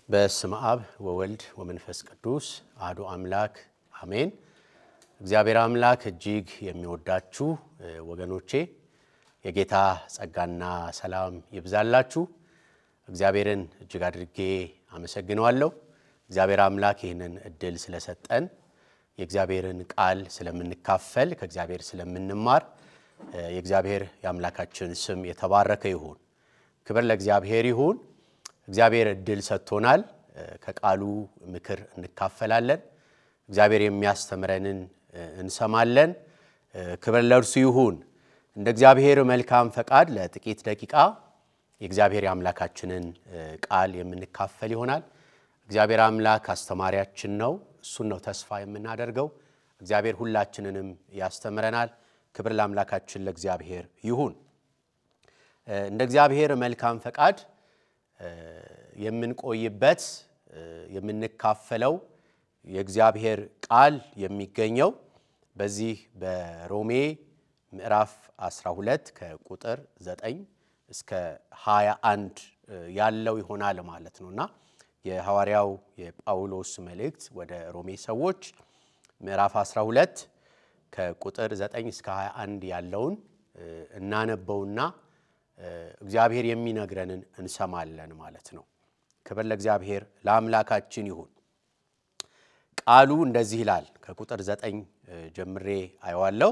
በስመ አብ ወወልድ ወመንፈስ ቅዱስ አሐዱ አምላክ አሜን። እግዚአብሔር አምላክ እጅግ የሚወዳችሁ ወገኖቼ የጌታ ጸጋና ሰላም ይብዛላችሁ። እግዚአብሔርን እጅግ አድርጌ አመሰግናለሁ። እግዚአብሔር አምላክ ይህንን እድል ስለሰጠን የእግዚአብሔርን ቃል ስለምንካፈል ከእግዚአብሔር ስለምንማር የእግዚአብሔር የአምላካችን ስም የተባረከ ይሁን። ክብር ለእግዚአብሔር ይሁን። እግዚአብሔር እድል ሰጥቶናል። ከቃሉ ምክር እንካፈላለን። እግዚአብሔር የሚያስተምረንን እንሰማለን። ክብር ለእርሱ ይሁን። እንደ እግዚአብሔር መልካም ፈቃድ ለጥቂት ደቂቃ የእግዚአብሔር የአምላካችንን ቃል የምንካፈል ይሆናል። እግዚአብሔር አምላክ አስተማሪያችን ነው። እሱን ነው ተስፋ የምናደርገው። እግዚአብሔር ሁላችንንም ያስተምረናል። ክብር ለአምላካችን ለእግዚአብሔር ይሁን። እንደ እግዚአብሔር መልካም ፈቃድ የምንቆይበት የምንካፈለው የእግዚአብሔር ቃል የሚገኘው በዚህ በሮሜ ምዕራፍ 12 ከቁጥር 9 እስከ 21 ያለው ይሆናል ማለት ነውና የሐዋርያው የጳውሎስ መልእክት ወደ ሮሜ ሰዎች ምዕራፍ 12 ከቁጥር 9 እስከ 21 ያለውን እናነበውና እግዚአብሔር የሚነግረንን እንሰማለን ማለት ነው። ክብር ለእግዚአብሔር ለአምላካችን ይሁን። ቃሉ እንደዚህ ይላል። ከቁጥር 9 ጀምሬ አየዋለሁ።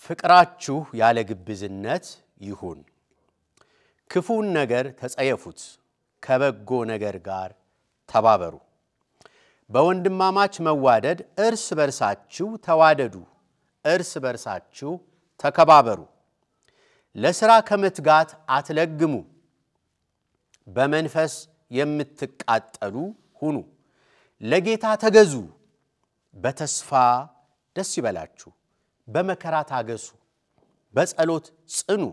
ፍቅራችሁ ያለ ግብዝነት ይሁን። ክፉን ነገር ተጸየፉት፣ ከበጎ ነገር ጋር ተባበሩ። በወንድማማች መዋደድ እርስ በርሳችሁ ተዋደዱ፣ እርስ በርሳችሁ ተከባበሩ። ለሥራ ከመትጋት አትለግሙ፣ በመንፈስ የምትቃጠሉ ሁኑ። ለጌታ ተገዙ፣ በተስፋ ደስ ይበላችሁ፣ በመከራ ታገሱ፣ በጸሎት ጽኑ።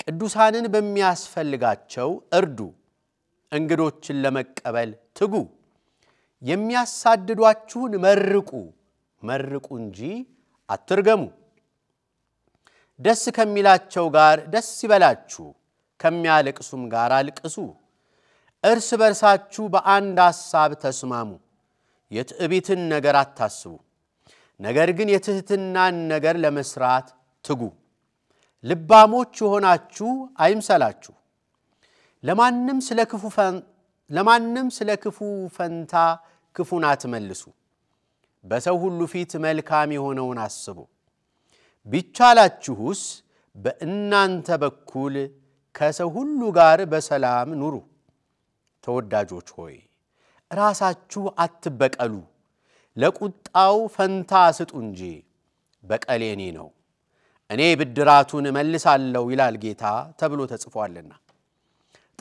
ቅዱሳንን በሚያስፈልጋቸው እርዱ፣ እንግዶችን ለመቀበል ትጉ። የሚያሳድዷችሁን መርቁ፣ መርቁ እንጂ አትርገሙ። ደስ ከሚላቸው ጋር ደስ ይበላችሁ፣ ከሚያለቅሱም ጋር አልቅሱ። እርስ በርሳችሁ በአንድ ሐሳብ ተስማሙ። የትዕቢትን ነገር አታስቡ፣ ነገር ግን የትሕትናን ነገር ለመስራት ትጉ። ልባሞች የሆናችሁ አይምሰላችሁ። ለማንም ስለ ክፉ ፈንታ ክፉን አትመልሱ። በሰው ሁሉ ፊት መልካም የሆነውን አስቡ። ቢቻላችሁስ በእናንተ በኩል ከሰው ሁሉ ጋር በሰላም ኑሩ። ተወዳጆች ሆይ ራሳችሁ አትበቀሉ፣ ለቁጣው ፈንታ ስጡ እንጂ በቀል የኔ ነው፣ እኔ ብድራቱን እመልሳለሁ ይላል ጌታ ተብሎ ተጽፏልና።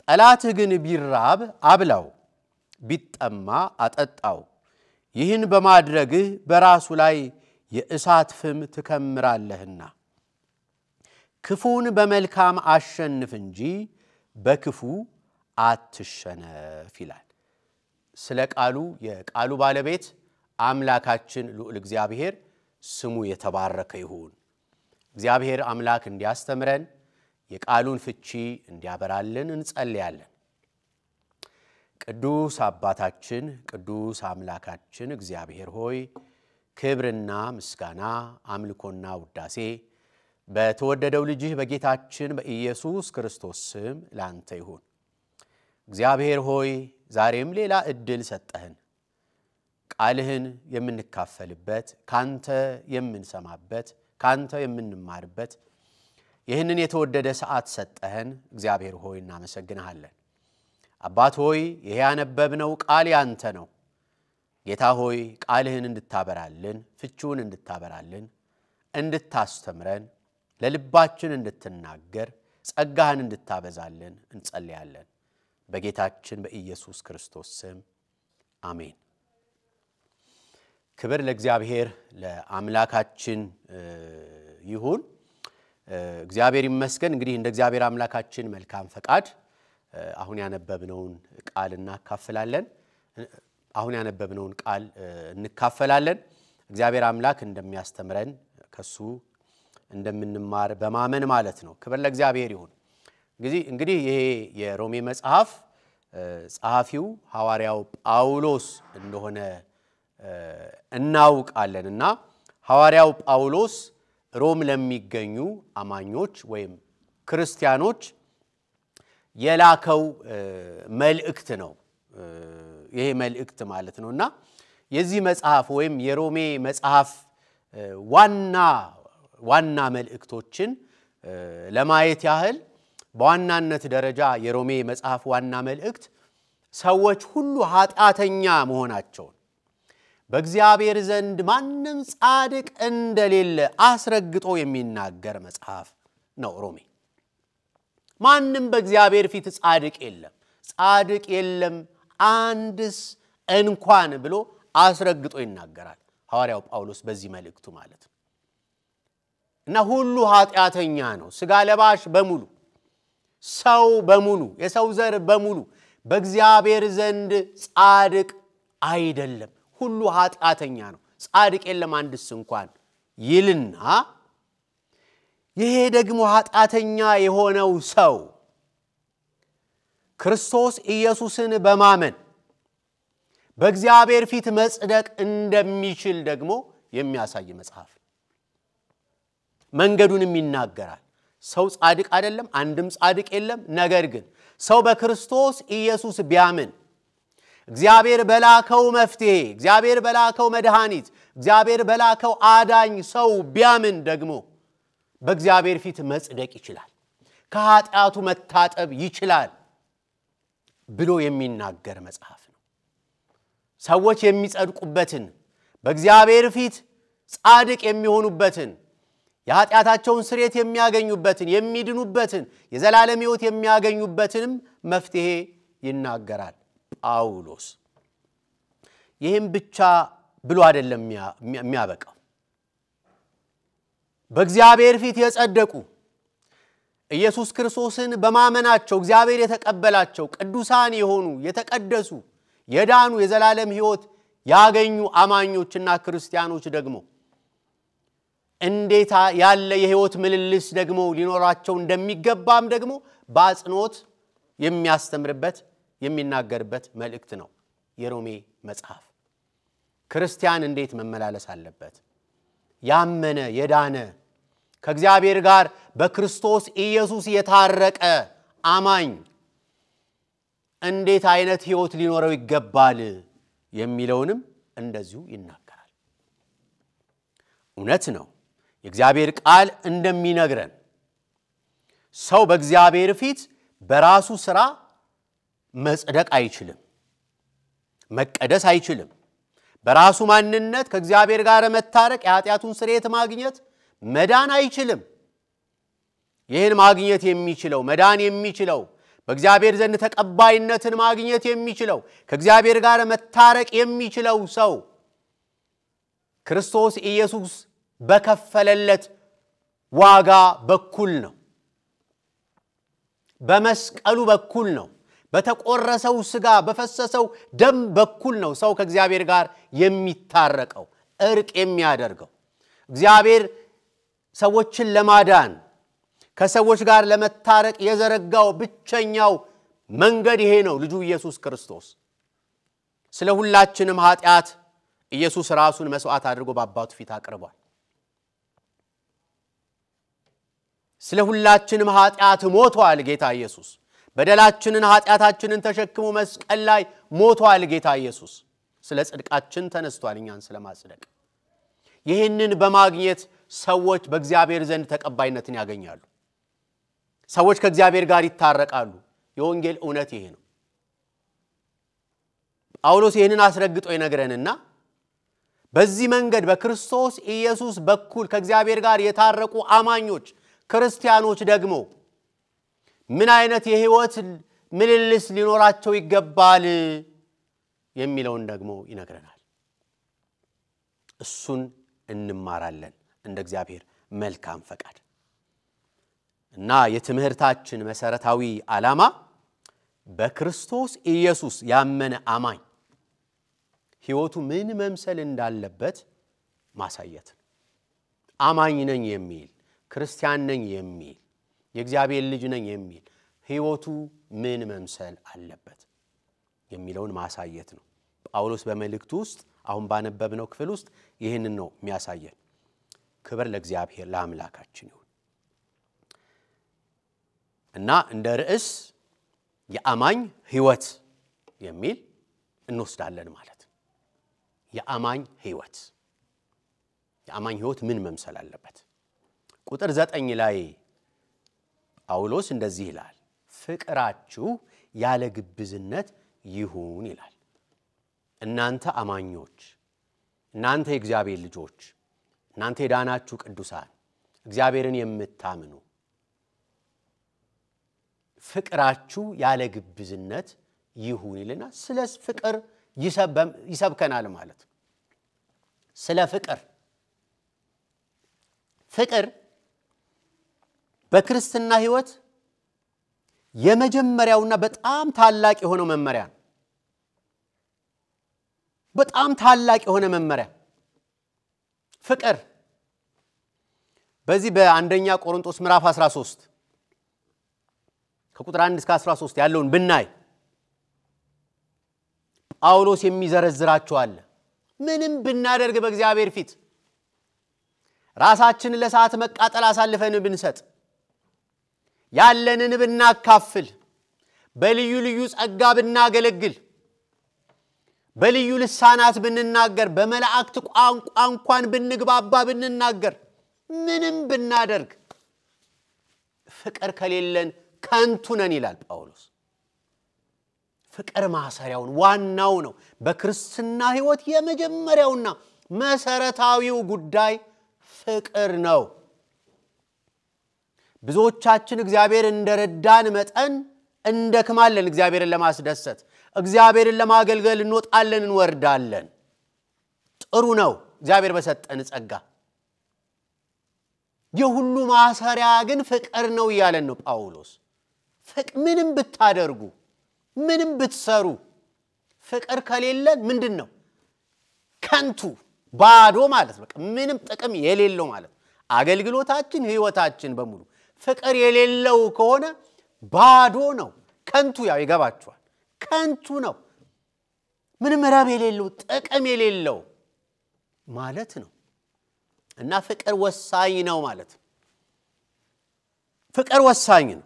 ጠላትህ ግን ቢራብ አብላው፣ ቢጠማ አጠጣው። ይህን በማድረግህ በራሱ ላይ የእሳት ፍም ትከምራለህና። ክፉን በመልካም አሸንፍ እንጂ በክፉ አትሸነፍ ይላል። ስለ ቃሉ የቃሉ ባለቤት አምላካችን ልዑል እግዚአብሔር ስሙ የተባረከ ይሁን። እግዚአብሔር አምላክ እንዲያስተምረን የቃሉን ፍቺ እንዲያበራልን እንጸልያለን። ቅዱስ አባታችን ቅዱስ አምላካችን እግዚአብሔር ሆይ ክብርና ምስጋና አምልኮና ውዳሴ በተወደደው ልጅህ በጌታችን በኢየሱስ ክርስቶስ ስም ላንተ ይሁን። እግዚአብሔር ሆይ ዛሬም ሌላ እድል ሰጠህን። ቃልህን የምንካፈልበት፣ ካንተ የምንሰማበት፣ ካንተ የምንማርበት ይህንን የተወደደ ሰዓት ሰጠህን። እግዚአብሔር ሆይ እናመሰግንሃለን። አባት ሆይ ይሄ ያነበብነው ቃል ያንተ ነው። ጌታ ሆይ ቃልህን እንድታበራልን፣ ፍቺውን እንድታበራልን፣ እንድታስተምረን፣ ለልባችን እንድትናገር፣ ጸጋህን እንድታበዛልን እንጸልያለን። በጌታችን በኢየሱስ ክርስቶስ ስም አሜን። ክብር ለእግዚአብሔር ለአምላካችን ይሁን። እግዚአብሔር ይመስገን። እንግዲህ እንደ እግዚአብሔር አምላካችን መልካም ፈቃድ አሁን ያነበብነውን ቃል እናካፍላለን። እግዚአብሔር አምላክ እንደሚያስተምረን ከሱ እንደምንማር በማመን ማለት ነው። ክብር ለእግዚአብሔር ይሁን። እንግዲህ ይሄ የሮሜ መጽሐፍ ጸሐፊው ሐዋርያው ጳውሎስ እንደሆነ እናውቃለንና ሐዋርያው ጳውሎስ ሮም ለሚገኙ አማኞች ወይም ክርስቲያኖች የላከው መልእክት ነው። ይሄ መልእክት ማለት ነውና የዚህ መጽሐፍ ወይም የሮሜ መጽሐፍ ዋና መልእክቶችን ለማየት ያህል በዋናነት ደረጃ የሮሜ መጽሐፍ ዋና መልእክት ሰዎች ሁሉ ኃጢአተኛ መሆናቸውን በእግዚአብሔር ዘንድ ማንም ጻድቅ እንደሌለ አስረግጦ የሚናገር መጽሐፍ ነው ሮሜ። ማንም በእግዚአብሔር ፊት ጻድቅ የለም አንድስ እንኳን ብሎ አስረግጦ ይናገራል ሐዋርያው ጳውሎስ በዚህ መልእክቱ ማለት ነው። እና ሁሉ ኃጢአተኛ ነው። ሥጋ ለባሽ በሙሉ ሰው በሙሉ የሰው ዘር በሙሉ በእግዚአብሔር ዘንድ ጻድቅ አይደለም። ሁሉ ኃጢአተኛ ነው። ጻድቅ የለም አንድስ እንኳን ይልና ይሄ ደግሞ ኃጢአተኛ የሆነው ሰው ክርስቶስ ኢየሱስን በማመን በእግዚአብሔር ፊት መጽደቅ እንደሚችል ደግሞ የሚያሳይ መጽሐፍ መንገዱንም ይናገራል። ሰው ጻድቅ አይደለም፣ አንድም ጻድቅ የለም። ነገር ግን ሰው በክርስቶስ ኢየሱስ ቢያምን እግዚአብሔር በላከው መፍትሄ፣ እግዚአብሔር በላከው መድኃኒት፣ እግዚአብሔር በላከው አዳኝ ሰው ቢያምን ደግሞ በእግዚአብሔር ፊት መጽደቅ ይችላል፣ ከኃጢአቱ መታጠብ ይችላል ብሎ የሚናገር መጽሐፍ ነው። ሰዎች የሚጸድቁበትን በእግዚአብሔር ፊት ጻድቅ የሚሆኑበትን የኃጢአታቸውን ስርየት የሚያገኙበትን የሚድኑበትን የዘላለም ሕይወት የሚያገኙበትንም መፍትሄ ይናገራል ጳውሎስ። ይህም ብቻ ብሎ አይደለም የሚያበቃው። በእግዚአብሔር ፊት የጸደቁ ኢየሱስ ክርስቶስን በማመናቸው እግዚአብሔር የተቀበላቸው ቅዱሳን የሆኑ የተቀደሱ የዳኑ የዘላለም ሕይወት ያገኙ አማኞችና ክርስቲያኖች ደግሞ እንዴት ያለ የሕይወት ምልልስ ደግሞ ሊኖራቸው እንደሚገባም ደግሞ በአጽንኦት የሚያስተምርበት የሚናገርበት መልእክት ነው የሮሜ መጽሐፍ። ክርስቲያን እንዴት መመላለስ አለበት? ያመነ የዳነ ከእግዚአብሔር ጋር በክርስቶስ ኢየሱስ የታረቀ አማኝ እንዴት አይነት ሕይወት ሊኖረው ይገባል የሚለውንም እንደዚሁ ይናገራል። እውነት ነው። የእግዚአብሔር ቃል እንደሚነግረን ሰው በእግዚአብሔር ፊት በራሱ ሥራ መጽደቅ አይችልም፣ መቀደስ አይችልም። በራሱ ማንነት ከእግዚአብሔር ጋር መታረቅ የኃጢአቱን ስርየት ማግኘት መዳን አይችልም። ይህን ማግኘት የሚችለው መዳን የሚችለው በእግዚአብሔር ዘንድ ተቀባይነትን ማግኘት የሚችለው ከእግዚአብሔር ጋር መታረቅ የሚችለው ሰው ክርስቶስ ኢየሱስ በከፈለለት ዋጋ በኩል ነው፣ በመስቀሉ በኩል ነው፣ በተቆረሰው ሥጋ በፈሰሰው ደም በኩል ነው ሰው ከእግዚአብሔር ጋር የሚታረቀው እርቅ የሚያደርገው። እግዚአብሔር ሰዎችን ለማዳን ከሰዎች ጋር ለመታረቅ የዘረጋው ብቸኛው መንገድ ይሄ ነው፣ ልጁ ኢየሱስ ክርስቶስ። ስለ ሁላችንም ኃጢአት ኢየሱስ ራሱን መስዋዕት አድርጎ በአባቱ ፊት አቅርቧል። ስለ ሁላችንም ኃጢአት ሞቷል ጌታ ኢየሱስ። በደላችንን ኃጢአታችንን ተሸክሞ መስቀል ላይ ሞቷል ጌታ ኢየሱስ። ስለ ጽድቃችን ተነስቷል እኛን ስለማጽደቅ። ይህንን በማግኘት ሰዎች በእግዚአብሔር ዘንድ ተቀባይነትን ያገኛሉ። ሰዎች ከእግዚአብሔር ጋር ይታረቃሉ። የወንጌል እውነት ይሄ ነው። ጳውሎስ ይህንን አስረግጦ ይነግረንና በዚህ መንገድ በክርስቶስ ኢየሱስ በኩል ከእግዚአብሔር ጋር የታረቁ አማኞች ክርስቲያኖች ደግሞ ምን አይነት የሕይወት ምልልስ ሊኖራቸው ይገባል የሚለውን ደግሞ ይነግረናል። እሱን እንማራለን እንደ እግዚአብሔር መልካም ፈቃድ። እና የትምህርታችን መሰረታዊ ዓላማ በክርስቶስ ኢየሱስ ያመነ አማኝ ሕይወቱ ምን መምሰል እንዳለበት ማሳየት። አማኝ ነኝ የሚል ክርስቲያን ነኝ የሚል የእግዚአብሔር ልጅ ነኝ የሚል ሕይወቱ ምን መምሰል አለበት? የሚለውን ማሳየት ነው። ጳውሎስ በመልእክቱ ውስጥ አሁን ባነበብነው ክፍል ውስጥ ይህንን ነው የሚያሳየን። ክብር ለእግዚአብሔር ለአምላካችን ይሁን እና እንደ ርዕስ የአማኝ ሕይወት የሚል እንወስዳለን ማለት ነው። የአማኝ ሕይወት ምን መምሰል አለበት? ቁጥር 9 ላይ ጳውሎስ እንደዚህ ይላል፣ ፍቅራችሁ ያለ ግብዝነት ይሁን ይላል። እናንተ አማኞች፣ እናንተ የእግዚአብሔር ልጆች፣ እናንተ የዳናችሁ ቅዱሳን፣ እግዚአብሔርን የምታምኑ ፍቅራችሁ ያለ ግብዝነት ይሁን ይልና ስለ ፍቅር ይሰብከናል ማለት ነው። ስለ ፍቅር በክርስትና ሕይወት የመጀመሪያውና በጣም ታላቅ የሆነው መመሪያ ነው። በጣም ታላቅ የሆነ መመሪያ ፍቅር በዚህ በአንደኛ ቆሮንቶስ ምዕራፍ 13 ከቁጥር 1 እስከ 13 ያለውን ብናይ ጳውሎስ የሚዘረዝራቸው አለ። ምንም ብናደርግ በእግዚአብሔር ፊት ራሳችንን ለሰዓት መቃጠል አሳልፈን ብንሰጥ፣ ያለንን ብናካፍል፣ በልዩ ልዩ ጸጋ ብናገለግል፣ በልዩ ልሳናት ብንናገር፣ በመላእክት ቋንቋ እንኳን ብንግባባ ብንናገር፣ ምንም ብናደርግ ፍቅር ከሌለን ከንቱ ነን ይላል ጳውሎስ። ፍቅር ማሰሪያውን ዋናው ነው። በክርስትና ሕይወት የመጀመሪያውና መሰረታዊው ጉዳይ ፍቅር ነው። ብዙዎቻችን እግዚአብሔር እንደረዳን መጠን እንደክማለን። እግዚአብሔርን ለማስደሰት እግዚአብሔርን ለማገልገል እንወጣለን እንወርዳለን። ጥሩ ነው እግዚአብሔር በሰጠን ጸጋ። የሁሉ ማሰሪያ ግን ፍቅር ነው እያለን ነው ጳውሎስ። ምንም ብታደርጉ ምንም ብትሰሩ ፍቅር ከሌለን ምንድነው? ከንቱ ባዶ ማለት ነው። ምንም ጥቅም የሌለው ማለት ነው። አገልግሎታችን ሕይወታችን በሙሉ ፍቅር የሌለው ከሆነ ባዶ ነው፣ ከንቱ። ያው ይገባችኋል፣ ከንቱ ነው። ምንም ረብ የሌለው ጥቅም የሌለው ማለት ነው። እና ፍቅር ወሳኝ ነው ማለት ነው። ፍቅር ወሳኝ ነው።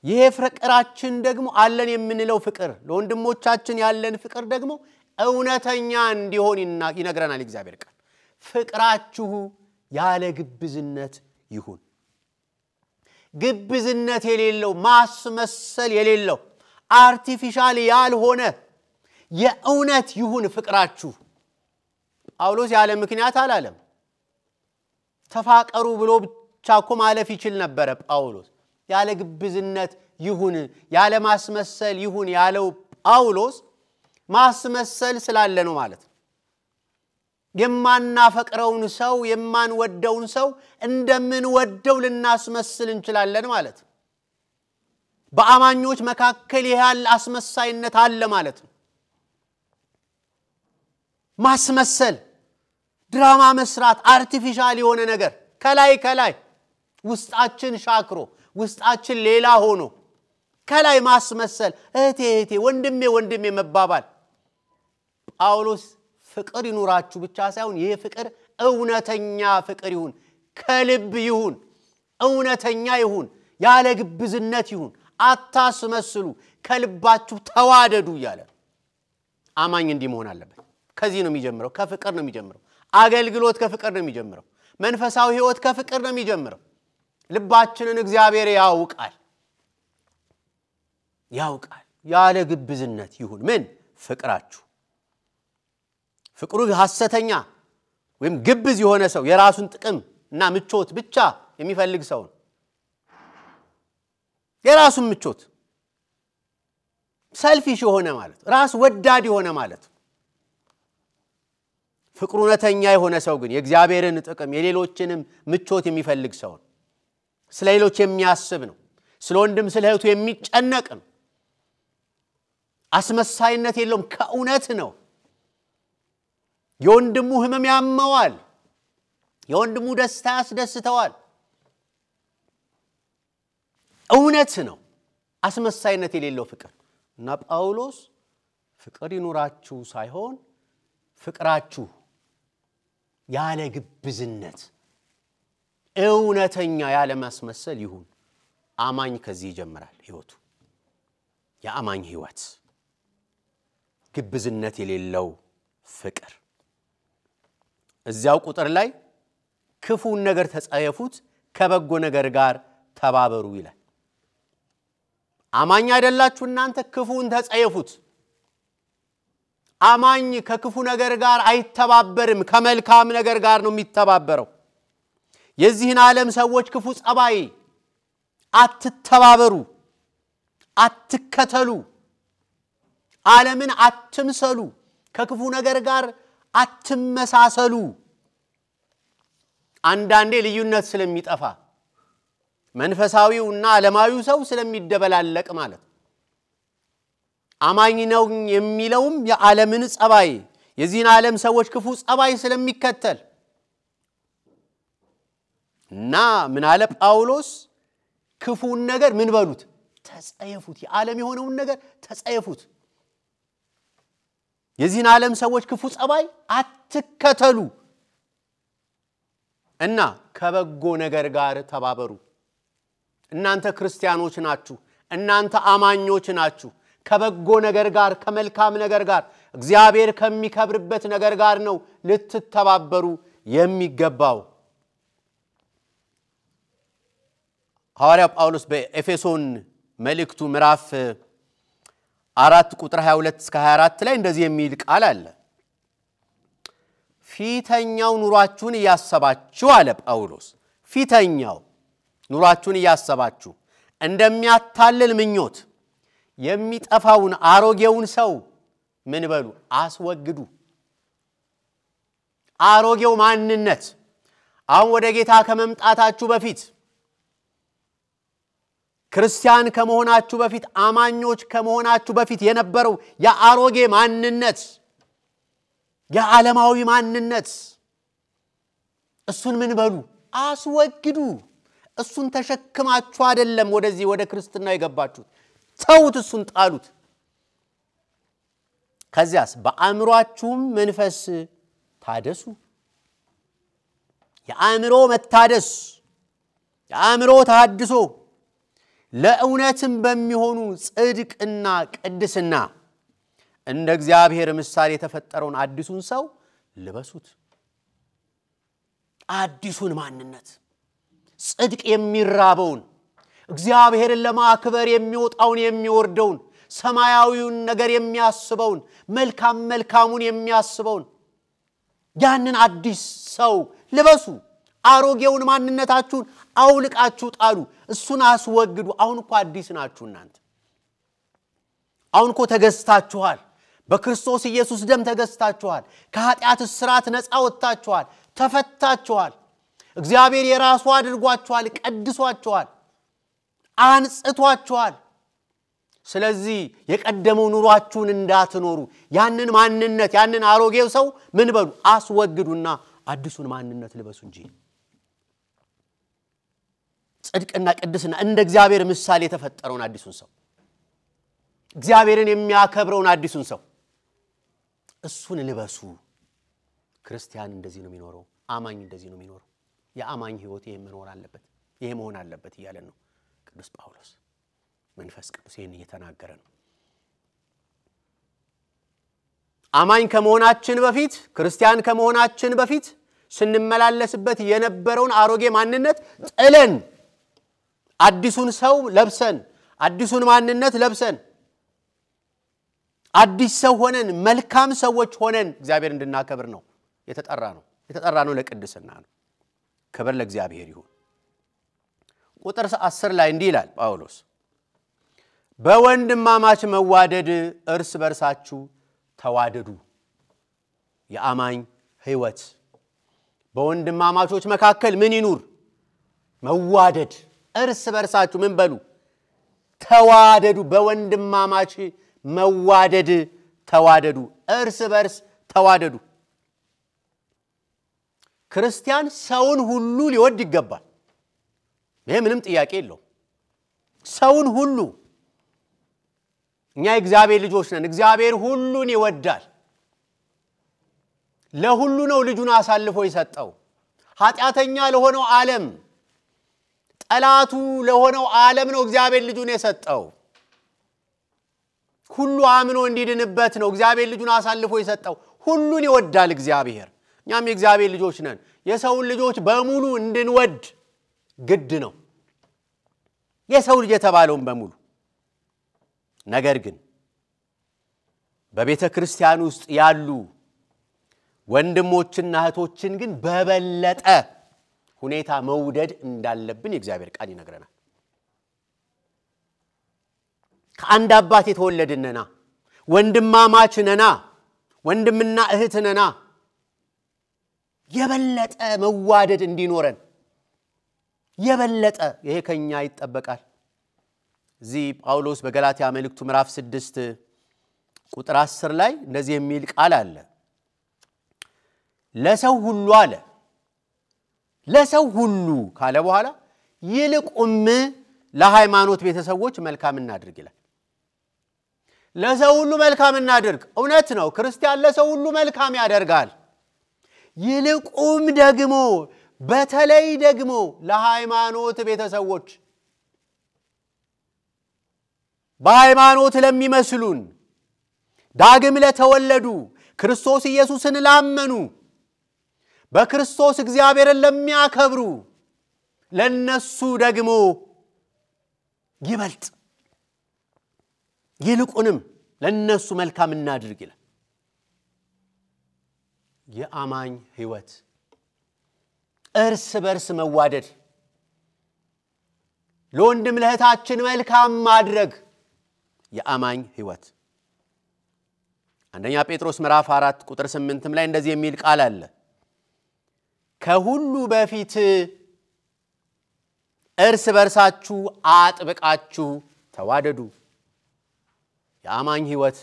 ይሄ ፍቅራችን ደግሞ አለን የምንለው ፍቅር ለወንድሞቻችን ያለን ፍቅር ደግሞ እውነተኛ እንዲሆን ይነግረናል እግዚአብሔር ቃል። ፍቅራችሁ ያለ ግብዝነት ይሁን። ግብዝነት የሌለው ማስመሰል የሌለው አርቲፊሻል ያልሆነ የእውነት ይሁን ፍቅራችሁ። ጳውሎስ ያለ ምክንያት አላለም። ተፋቀሩ ብሎ ብቻ እኮ ማለፍ ይችል ነበር ጳውሎስ። ያለ ግብዝነት ይሁን ያለ ማስመሰል ይሁን ያለው ጳውሎስ ማስመሰል ስላለ ነው ማለት ነው። የማናፈቅረውን ሰው የማንወደውን ሰው እንደምንወደው ልናስመስል እንችላለን ማለት ነው። በአማኞች መካከል ያለ አስመሳይነት አለ ማለት ነው። ማስመሰል፣ ድራማ መስራት፣ አርቲፊሻል የሆነ ነገር ከላይ ውስጣችን ሻክሮ ውስጣችን ሌላ ሆኖ ከላይ ማስመሰል፣ እህቴ ወንድሜ መባባል። ጳውሎስ ፍቅር ይኑራችሁ ብቻ ሳይሆን ይሄ ፍቅር እውነተኛ ፍቅር ይሁን፣ ከልብ ይሁን፣ እውነተኛ ይሁን፣ ያለ ግብዝነት ይሁን፣ አታስመስሉ፣ ከልባችሁ ተዋደዱ እያለ አማኝ እንዲህ መሆን አለበት። ከዚህ ነው የሚጀምረው፣ ከፍቅር ነው የሚጀምረው። አገልግሎት ከፍቅር ነው የሚጀምረው። መንፈሳዊ ሕይወት ከፍቅር ነው የሚጀምረው። ልባችንን እግዚአብሔር ያውቃል። ያለ ግብዝነት ይሁን ምን ፍቅራችሁ። ፍቅሩ ሐሰተኛ ወይም ግብዝ የሆነ ሰው የራሱን ጥቅም እና ምቾት ብቻ የሚፈልግ ሰው ነው። የራሱን ምቾት ሰልፊሽ የሆነ ማለት ራስ ወዳድ የሆነ ማለት። ፍቅሩ እውነተኛ የሆነ ሰው ግን የእግዚአብሔርን ጥቅም የሌሎችንም ምቾት የሚፈልግ ሰው ነው። ስለ ሌሎች የሚያስብ ነው። ስለ ወንድም ስለ እህቱ የሚጨነቅ ነው። አስመሳይነት የለውም፣ ከእውነት ነው። የወንድሙ ህመም ያመዋል፣ የወንድሙ ደስታ ያስደስተዋል። እውነት ነው። አስመሳይነት የሌለው ፍቅር እና ጳውሎስ ፍቅር ይኑራችሁ ሳይሆን ፍቅራችሁ ያለ ግብዝነት እውነተኛ ያለ ማስመሰል ይሁን አማኝ ከዚህ ይጀምራል ህይወቱ የአማኝ ህይወት ግብዝነት የሌለው ፍቅር እዚያው ቁጥር ላይ ክፉን ነገር ተጸየፉት ከበጎ ነገር ጋር ተባበሩ ይላል አማኝ አይደላችሁ እናንተ ክፉን ተጸየፉት አማኝ ከክፉ ነገር ጋር አይተባበርም ከመልካም ነገር ጋር ነው የሚተባበረው የዚህን ዓለም ሰዎች ክፉ ጸባይ አትተባበሩ አትከተሉ ዓለምን አትምሰሉ ከክፉ ነገር ጋር አትመሳሰሉ አንዳንዴ ልዩነት ስለሚጠፋ መንፈሳዊውና ዓለማዊው ሰው ስለሚደበላለቅ ማለት አማኝ ነው የሚለውም የዓለምን ጸባይ የዚህን ዓለም ሰዎች ክፉ ጸባይ ስለሚከተል እና ምን አለ ጳውሎስ ክፉን ነገር ምን በሉት ተጸየፉት የዓለም የሆነውን ነገር ተጸየፉት የዚህን ዓለም ሰዎች ክፉ ጸባይ አትከተሉ እና ከበጎ ነገር ጋር ተባበሩ እናንተ ክርስቲያኖች ናችሁ እናንተ አማኞች ናችሁ ከበጎ ነገር ጋር ከመልካም ነገር ጋር እግዚአብሔር ከሚከብርበት ነገር ጋር ነው ልትተባበሩ የሚገባው ሐዋርያው ጳውሎስ በኤፌሶን መልእክቱ ምዕራፍ 4 ቁጥር 22 እስከ 24 ላይ እንደዚህ የሚል ቃል አለ ፊተኛው ኑሯችሁን ያሰባችሁ አለ ጳውሎስ ፊተኛው ኑሯችሁን ያሰባችሁ እንደሚያታልል ምኞት የሚጠፋውን አሮጌውን ሰው ምን በሉ አስወግዱ አሮጌው ማንነት አሁን ወደ ጌታ ከመምጣታችሁ በፊት ክርስቲያን ከመሆናችሁ በፊት አማኞች ከመሆናችሁ በፊት የነበረው የአሮጌ ማንነት የዓለማዊ ማንነት እሱን ምን በሉ አስወግዱ እሱን ተሸክማችሁ አይደለም ወደዚህ ወደ ክርስትና የገባችሁት ተውት እሱን ጣሉት ከዚያስ በአእምሮአችሁም መንፈስ ታደሱ የአእምሮ መታደስ የአእምሮ ታድሶ ለእውነትም በሚሆኑ ጽድቅና ቅድስና እንደ እግዚአብሔር ምሳሌ የተፈጠረውን አዲሱን ሰው ልበሱት አዲሱን ማንነት ጽድቅ የሚራበውን እግዚአብሔርን ለማክበር የሚወጣውን የሚወርደውን ሰማያዊውን ነገር የሚያስበውን መልካሙን የሚያስበውን ያንን አዲስ ሰው ልበሱ አሮጌውን ማንነታችሁን አውልቃችሁ ጣሉ እሱን አስወግዱ አሁን እኮ አዲስ ናችሁ እናንተ አሁን እኮ ተገዝታችኋል በክርስቶስ ኢየሱስ ደም ተገዝታችኋል ከኃጢአት እስራት ነፃ ወጥታችኋል ተፈታችኋል እግዚአብሔር የራሱ አድርጓችኋል ቀድሷችኋል አንጽቷችኋል ስለዚህ የቀደመው ኑሯችሁን እንዳትኖሩ ያንን ማንነት ያንን አሮጌው ሰው ምን በሉ አስወግዱና አዲሱን ማንነት ልበሱ እንጂ ጽድቅና ቅድስና እንደ እግዚአብሔር ምሳሌ የተፈጠረውን አዲሱን ሰው እግዚአብሔርን የሚያከብረውን አዲሱን ሰው እሱን ልበሱ ክርስቲያን እንደዚህ ነው የሚኖረው አማኝ እንደዚህ ነው የሚኖረው የአማኝ ህይወት ይሄ መኖር አለበት ይሄ መሆን አለበት ይያለን ነው ቅዱስ ጳውሎስ መንፈስ ቅዱስ ይሄን እየተናገረ ነው አማኝ ከመሆናችን በፊት ክርስቲያን ከመሆናችን በፊት ስንመላለስበት የነበረውን አሮጌ ማንነት ጥለን አዲሱን ሰው ለብሰን አዲሱን ማንነት ለብሰን አዲስ ሰው ሆነን መልካም ሰዎች ሆነን እግዚአብሔር እንድናከብር ነው የተጠራ ነው ለቅድስና ነው ክብር ለእግዚአብሔር ይሁን ቁጥር 10 ላይ እንዲህ ይላል ጳውሎስ በወንድማማች መዋደድ እርስ በርሳችሁ ተዋደዱ የአማኝ ህይወት በወንድማማቾች መካከል ምን ይኑር መዋደድ እርስ በርሳችሁ ምን በሉ ተዋደዱ በወንድማማች መዋደድ ተዋደዱ እርስ በርስ ተዋደዱ ክርስቲያን ሰውን ሁሉ ሊወድ ይገባል ይሄ ምንም ጥያቄ የለው ሰውን ሁሉ እኛ የእግዚአብሔር ልጆች ነን እግዚአብሔር ሁሉን ይወዳል ለሁሉ ነው ልጁን አሳልፎ የሰጠው ኃጢአተኛ ለሆነው ዓለም ጠላቱ ለሆነው ዓለም ነው እግዚአብሔር ልጁን የሰጠው ሁሉ አምኖ እንዲድንበት ነው እግዚአብሔር ልጁን አሳልፎ የሰጠው ሁሉን ይወዳል እግዚአብሔር እኛም የእግዚአብሔር ልጆች ነን የሰው ልጆች በሙሉ እንድንወድ ግድ ነው የሰው ልጅ የተባለውን በሙሉ ነገር ግን በቤተ ክርስቲያን ውስጥ ያሉ ወንድሞችና እህቶችን ግን በበለጠ ሁኔታ መውደድ እንዳለብን የእግዚአብሔር ቃል ይነግረናል ከአንድ አባት የተወለድነና ወንድማማች ነና ወንድምና እህት ነና የበለጠ መዋደድ እንዲኖረን የበለጠ ይሄ ከኛ ይጠበቃል እዚህ ጳውሎስ በገላትያ መልእክቱ ምዕራፍ 6 ቁጥር 10 ላይ እንደዚህ የሚል ቃል አለ ለሰው ሁሉ አለ ለሰው ሁሉ ካለ በኋላ ይልቁም ለሃይማኖት ቤተሰቦች መልካም እናድርግ ይላል ለሰው ሁሉ መልካም እናድርግ እውነት ነው ክርስቲያን ለሰው ሁሉ መልካም ያደርጋል ይልቁም ደግሞ በተለይ ደግሞ ለሃይማኖት ቤተሰቦች በሃይማኖት ለሚመስሉን ዳግም ለተወለዱ ክርስቶስ ኢየሱስን ላመኑ በክርስቶስ እግዚአብሔርን ለሚያከብሩ ለነሱ ደግሞ ይበልጥ ይልቁንም ለነሱ መልካም እናድርግ ይላል የአማኝ ሕይወት እርስ በርስ መዋደድ ለወንድም ለእህታችን መልካም ማድረግ የአማኝ ሕይወት አንደኛ ጴጥሮስ ምዕራፍ 4 ቁጥር 8 ላይ እንደዚህ የሚል ቃል አለ ከሁሉ በፊት እርስ በርሳችሁ አጥብቃችሁ ተዋደዱ የአማኝ ሕይወት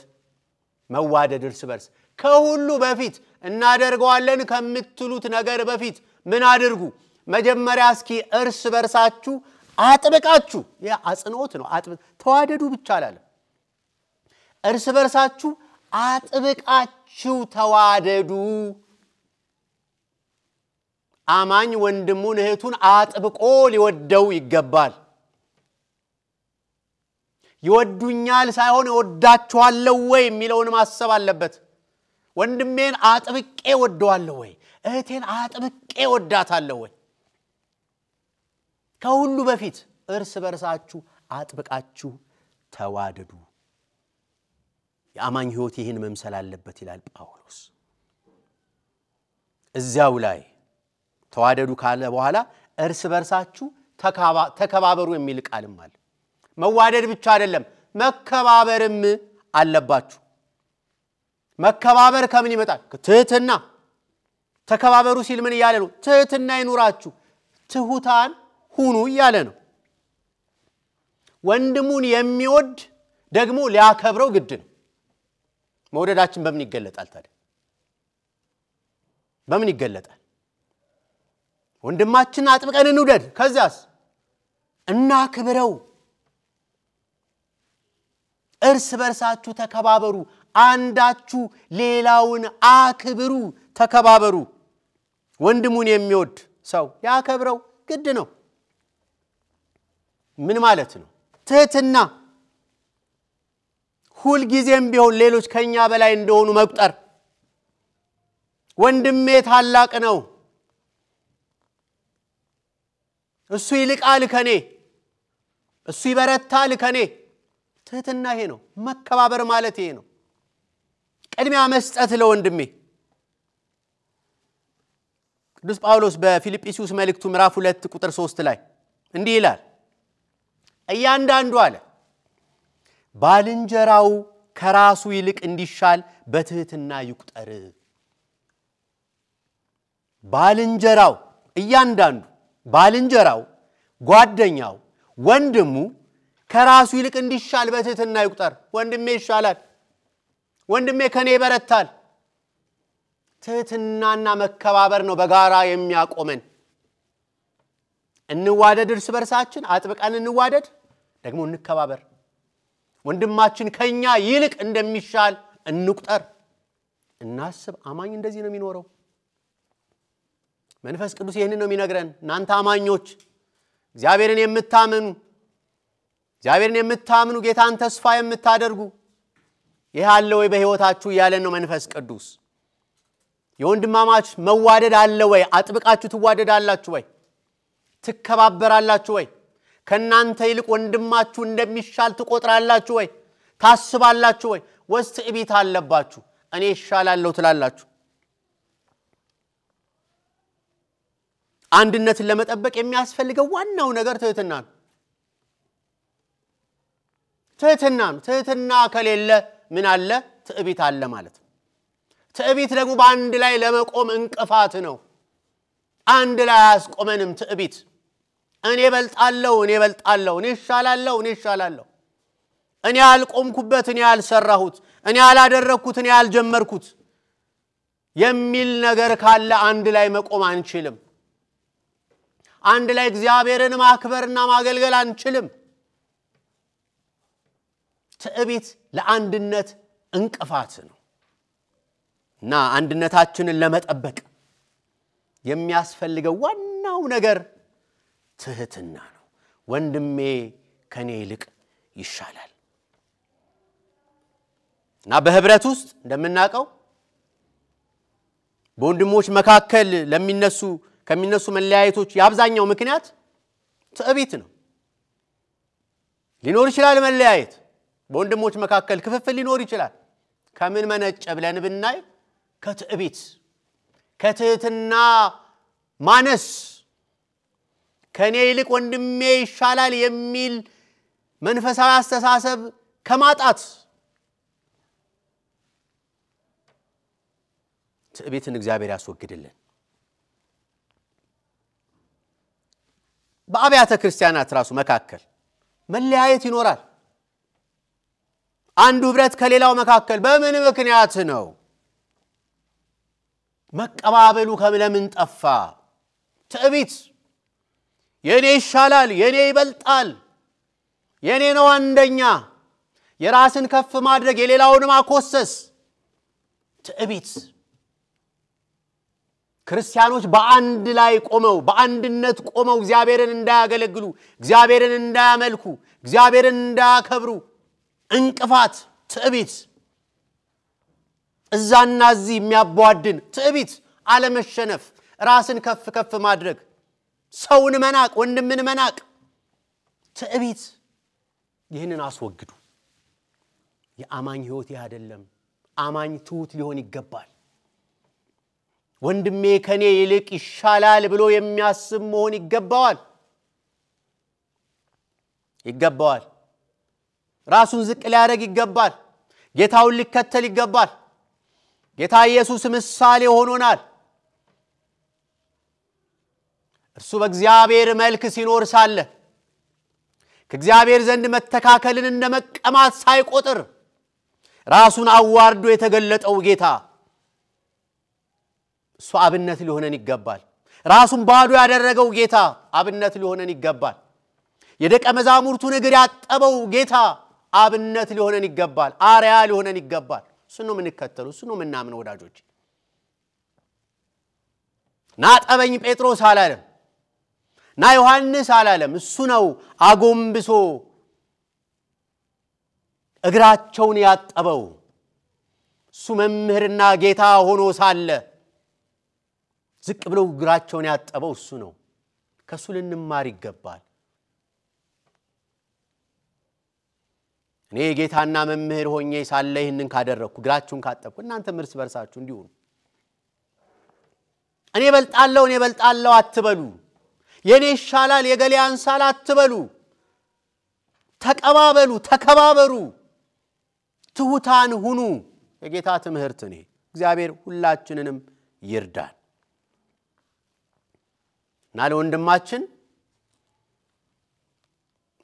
መዋደድ እርስ በርስ ከሁሉ በፊት እናደርገዋለን ከምትሉት ነገር በፊት ምን አድርጉ መጀመሪያ እስኪ እርስ በርሳችሁ አጥብቃችሁ ያ አጽንኦት ነው ተዋደዱ ብቻ አላለ እርስ በርሳችሁ አጥብቃችሁ ተዋደዱ አማኝ ወንድሙን እህቱን አጥብቆ ሊወደው ይገባል ይወዱኛል ሳይሆን እወዳቸዋለሁ ወይ የሚለውን ማሰብ አለበት ወንድሜን አጥብቄ ወደዋለሁ ወይ እህቴን አጥብቄ ወዳታለሁ ወይ ከሁሉ በፊት እርስ በርሳችሁ አጥብቃችሁ ተዋደዱ የአማኝ ሕይወት ይህን መምሰል አለበት ይላል ጳውሎስ እዚያው ላይ ተዋደዱ ካለ በኋላ እርስ በርሳችሁ ተከባበሩ የሚል ቃልም አለ መዋደድ ብቻ አይደለም መከባበርም አለባችሁ መከባበር ከምን ይመጣል ትህትና ተከባበሩ ሲል ምን ይያለ ነው ትህትና ይኑራችሁ ትሁታን ሁኑ ይያለ ነው ወንድሙን የሚወድ ደግሞ ሊያከብረው ግድ ነው መውደዳችን በምን ይገለጣል ታዲያ በምን ይገለጣል ወንድማችን አጥብቀን እንውደድ ከዛስ እናክብረው እርስ በርሳችሁ ተከባበሩ አንዳችሁ ሌላውን አክብሩ ተከባበሩ ወንድሙን የሚወድ ሰው ያከብረው ግድ ነው ምን ማለት ነው ትህትና ሁሉ ጊዜም ቢሆን ሌሎች ከኛ በላይ እንደሆኑ መቁጠር ወንድሜ ታላቅ ነው እሱ ይልቃል ከኔ እሱ ይበረታል ከኔ ትህትና ይሄ ነው መከባበር ማለት ይሄ ነው ቅድሚያ መስጠት ለወንድሜ ቅዱስ ጳውሎስ በፊልጵስዩስ መልእክቱ ምዕራፍ 2 ቁጥር 3 ላይ እንዲህ ይላል እያንዳንዱ አለ ባልንጀራው ከራሱ ይልቅ እንዲሻል በትህትና ይቁጠር ባልንጀራው እያንዳንዱ ባልንጀራው ጓደኛው ወንድሙ ከራሱ ይልቅ እንዲሻል በትህትና ይቁጠር ወንድሜ ይሻላል ወንድሜ ከኔ ይበረታል ትህትናና መከባበር ነው በጋራ የሚያቆመን እንዋደድ እርስ በርሳችን አጥብቀን እንዋደድ ደግሞ እንከባበር ወንድማችን ከኛ ይልቅ እንደሚሻል እንቁጠር እናስብ አማኝ እንደዚህ ነው የሚኖረው መንፈስ ቅዱስ ይሄንን ነው የሚነግረን እናንተ አማኞች እግዚአብሔርን የምታምኑ ጌታን ተስፋ የምታደርጉ ይሄ አለ ወይ በህይወታችሁ ያለን ነው መንፈስ ቅዱስ የወንድማማች መዋደድ አለ ወይ አጥብቃችሁ ትዋደዳላችሁ ወይ ትከባበራላችሁ ወይ ከናንተ ይልቅ ወንድማችሁ እንደሚሻል ትቆጥራላችሁ ወይ ታስባላችሁ ወይ ወይስ ትዕቢት አለባችሁ እኔ ይሻላለሁ ትላላችሁ አንድነትን ለመጠበቅ የሚያስፈልገው ዋናው ነገር ትህትና ነው ትህትና ከሌለ ምን አለ ትዕቢት አለ ማለት ነው ትዕቢት ደግሞ በአንድ ላይ ለመቆም እንቅፋት ነው አንድ ላይ አያስቆመንም ትዕቢት እኔ በልጣለሁ እኔ ይሻላለሁ እኔ አልቆምኩበት እኔ አልሰራሁት እኔ አላደረኩት እኔ አልጀመርኩት የሚል ነገር ካለ አንድ ላይ መቆም አንችልም አንድ ላይ እግዚአብሔርን ማክበርና ማገልገል አንችልም ትዕቢት ለአንድነት እንቅፋት ነው እና አንድነታችንን ለመጠበቅ የሚያስፈልገው ዋናው ነገር ትህትና ነው ወንድሜ ከኔ ይልቅ ይሻላል እና በህብረት ውስጥ እንደምናቀው በወንድሞች መካከል ከሚነሱ መለያየቶች ያብዛኛው ምክንያት ትዕቢት ነው ሊኖር ይችላል መለያየት በወንድሞች መካከል ክፍፍል ሊኖር ይችላል ከምን መነጨ ብለን ብናይ ከትህትና ማነስ ከኔ ይልቅ ወንድሜ ይሻላል የሚል መንፈሳዊ አስተሳሰብ ከማጣት ትዕቢትን እግዚአብሔር ያስወግድልን በአብያተ ክርስቲያናት ራሱ መካከል መለያየት ይኖራል አንዱ ህብረት ከሌላው መካከል በምን ምክንያት ነው መቀባበሉ ከምን ጠፋ ትዕቢት የኔ ይሻላል የኔ ይበልጣል የኔ ነው አንደኛ የራስን ከፍ ማድረግ የሌላውን ማኮሰስ ትዕቢት ክርስቲያኖች በአንድ ላይ በአንድነት ቆመው እግዚአብሔርን እንዳያገለግሉ እግዚአብሔርን እንዳያመልኩ እግዚአብሔርን እንዳያከብሩ እንቅፋት ትዕቢት እዛና እዚህ የሚያቧድን ትዕቢት አለመሸነፍ ራስን ከፍ ማድረግ ሰውን መናቅ ወንድምን መናቅ ትዕቢት ይህንን አስወግዱ የአማኝ ህይወት አይደለም አማኝ ትሁት ሊሆን ይገባል ወንድሜ ከኔ ይልቅ ይሻላል ብሎ የሚያስብ መሆን ይገባዋል ራሱን ዝቅ ሊያደርግ ይገባል ጌታውን ሊከተል ይገባል ጌታ ኢየሱስ ምሳሌ ሆኖናል እርሱ በእግዚአብሔር መልክ ሲኖር ሳለ ከእግዚአብሔር ዘንድ መተካከልን እንደመቀማት ሳይቆጥር ራሱን አዋርዶ የተገለጠው ጌታ እሱ አብነት ሊሆነን ይገባል ራሱን ባዶ ያደረገው ጌታ አብነት ሊሆነን ይገባል የደቀ መዛሙርቱን እግር ያጠበው ጌታ አብነት ሊሆነን ይገባል አርአያ ሊሆነን ይገባል እሱ ነው የምንከተለው እሱ ነው የምናምነው ወዳጆች ናጠበኝ ጴጥሮስ አላለም ና ዮሐንስ አላለም እሱ ነው አጎንብሶ እግራቸውን ያጠበው እሱ መምህርና ጌታ ሆኖ ሳለ ዝቅ ብለው እግራቸውን ያጠበው እሱ ነው ከሱ ልንማር ይገባል እኔ ጌታና መምህር ሆኜ ሳለ ይህንን ካደረኩ እግራችሁን ካጠብኩ እናንተ እርስ በርሳችሁ እንዲሁኑ እኔ በልጣለሁ አትበሉ የኔ ይሻላል የገሌ ያንሳል አትበሉ ተቀባበሉ ተከባበሩ ትሁታን ሁኑ የጌታ ትምህርት ነው እግዚአብሔር ሁላችንንም ይርዳን እና ለወንድማችን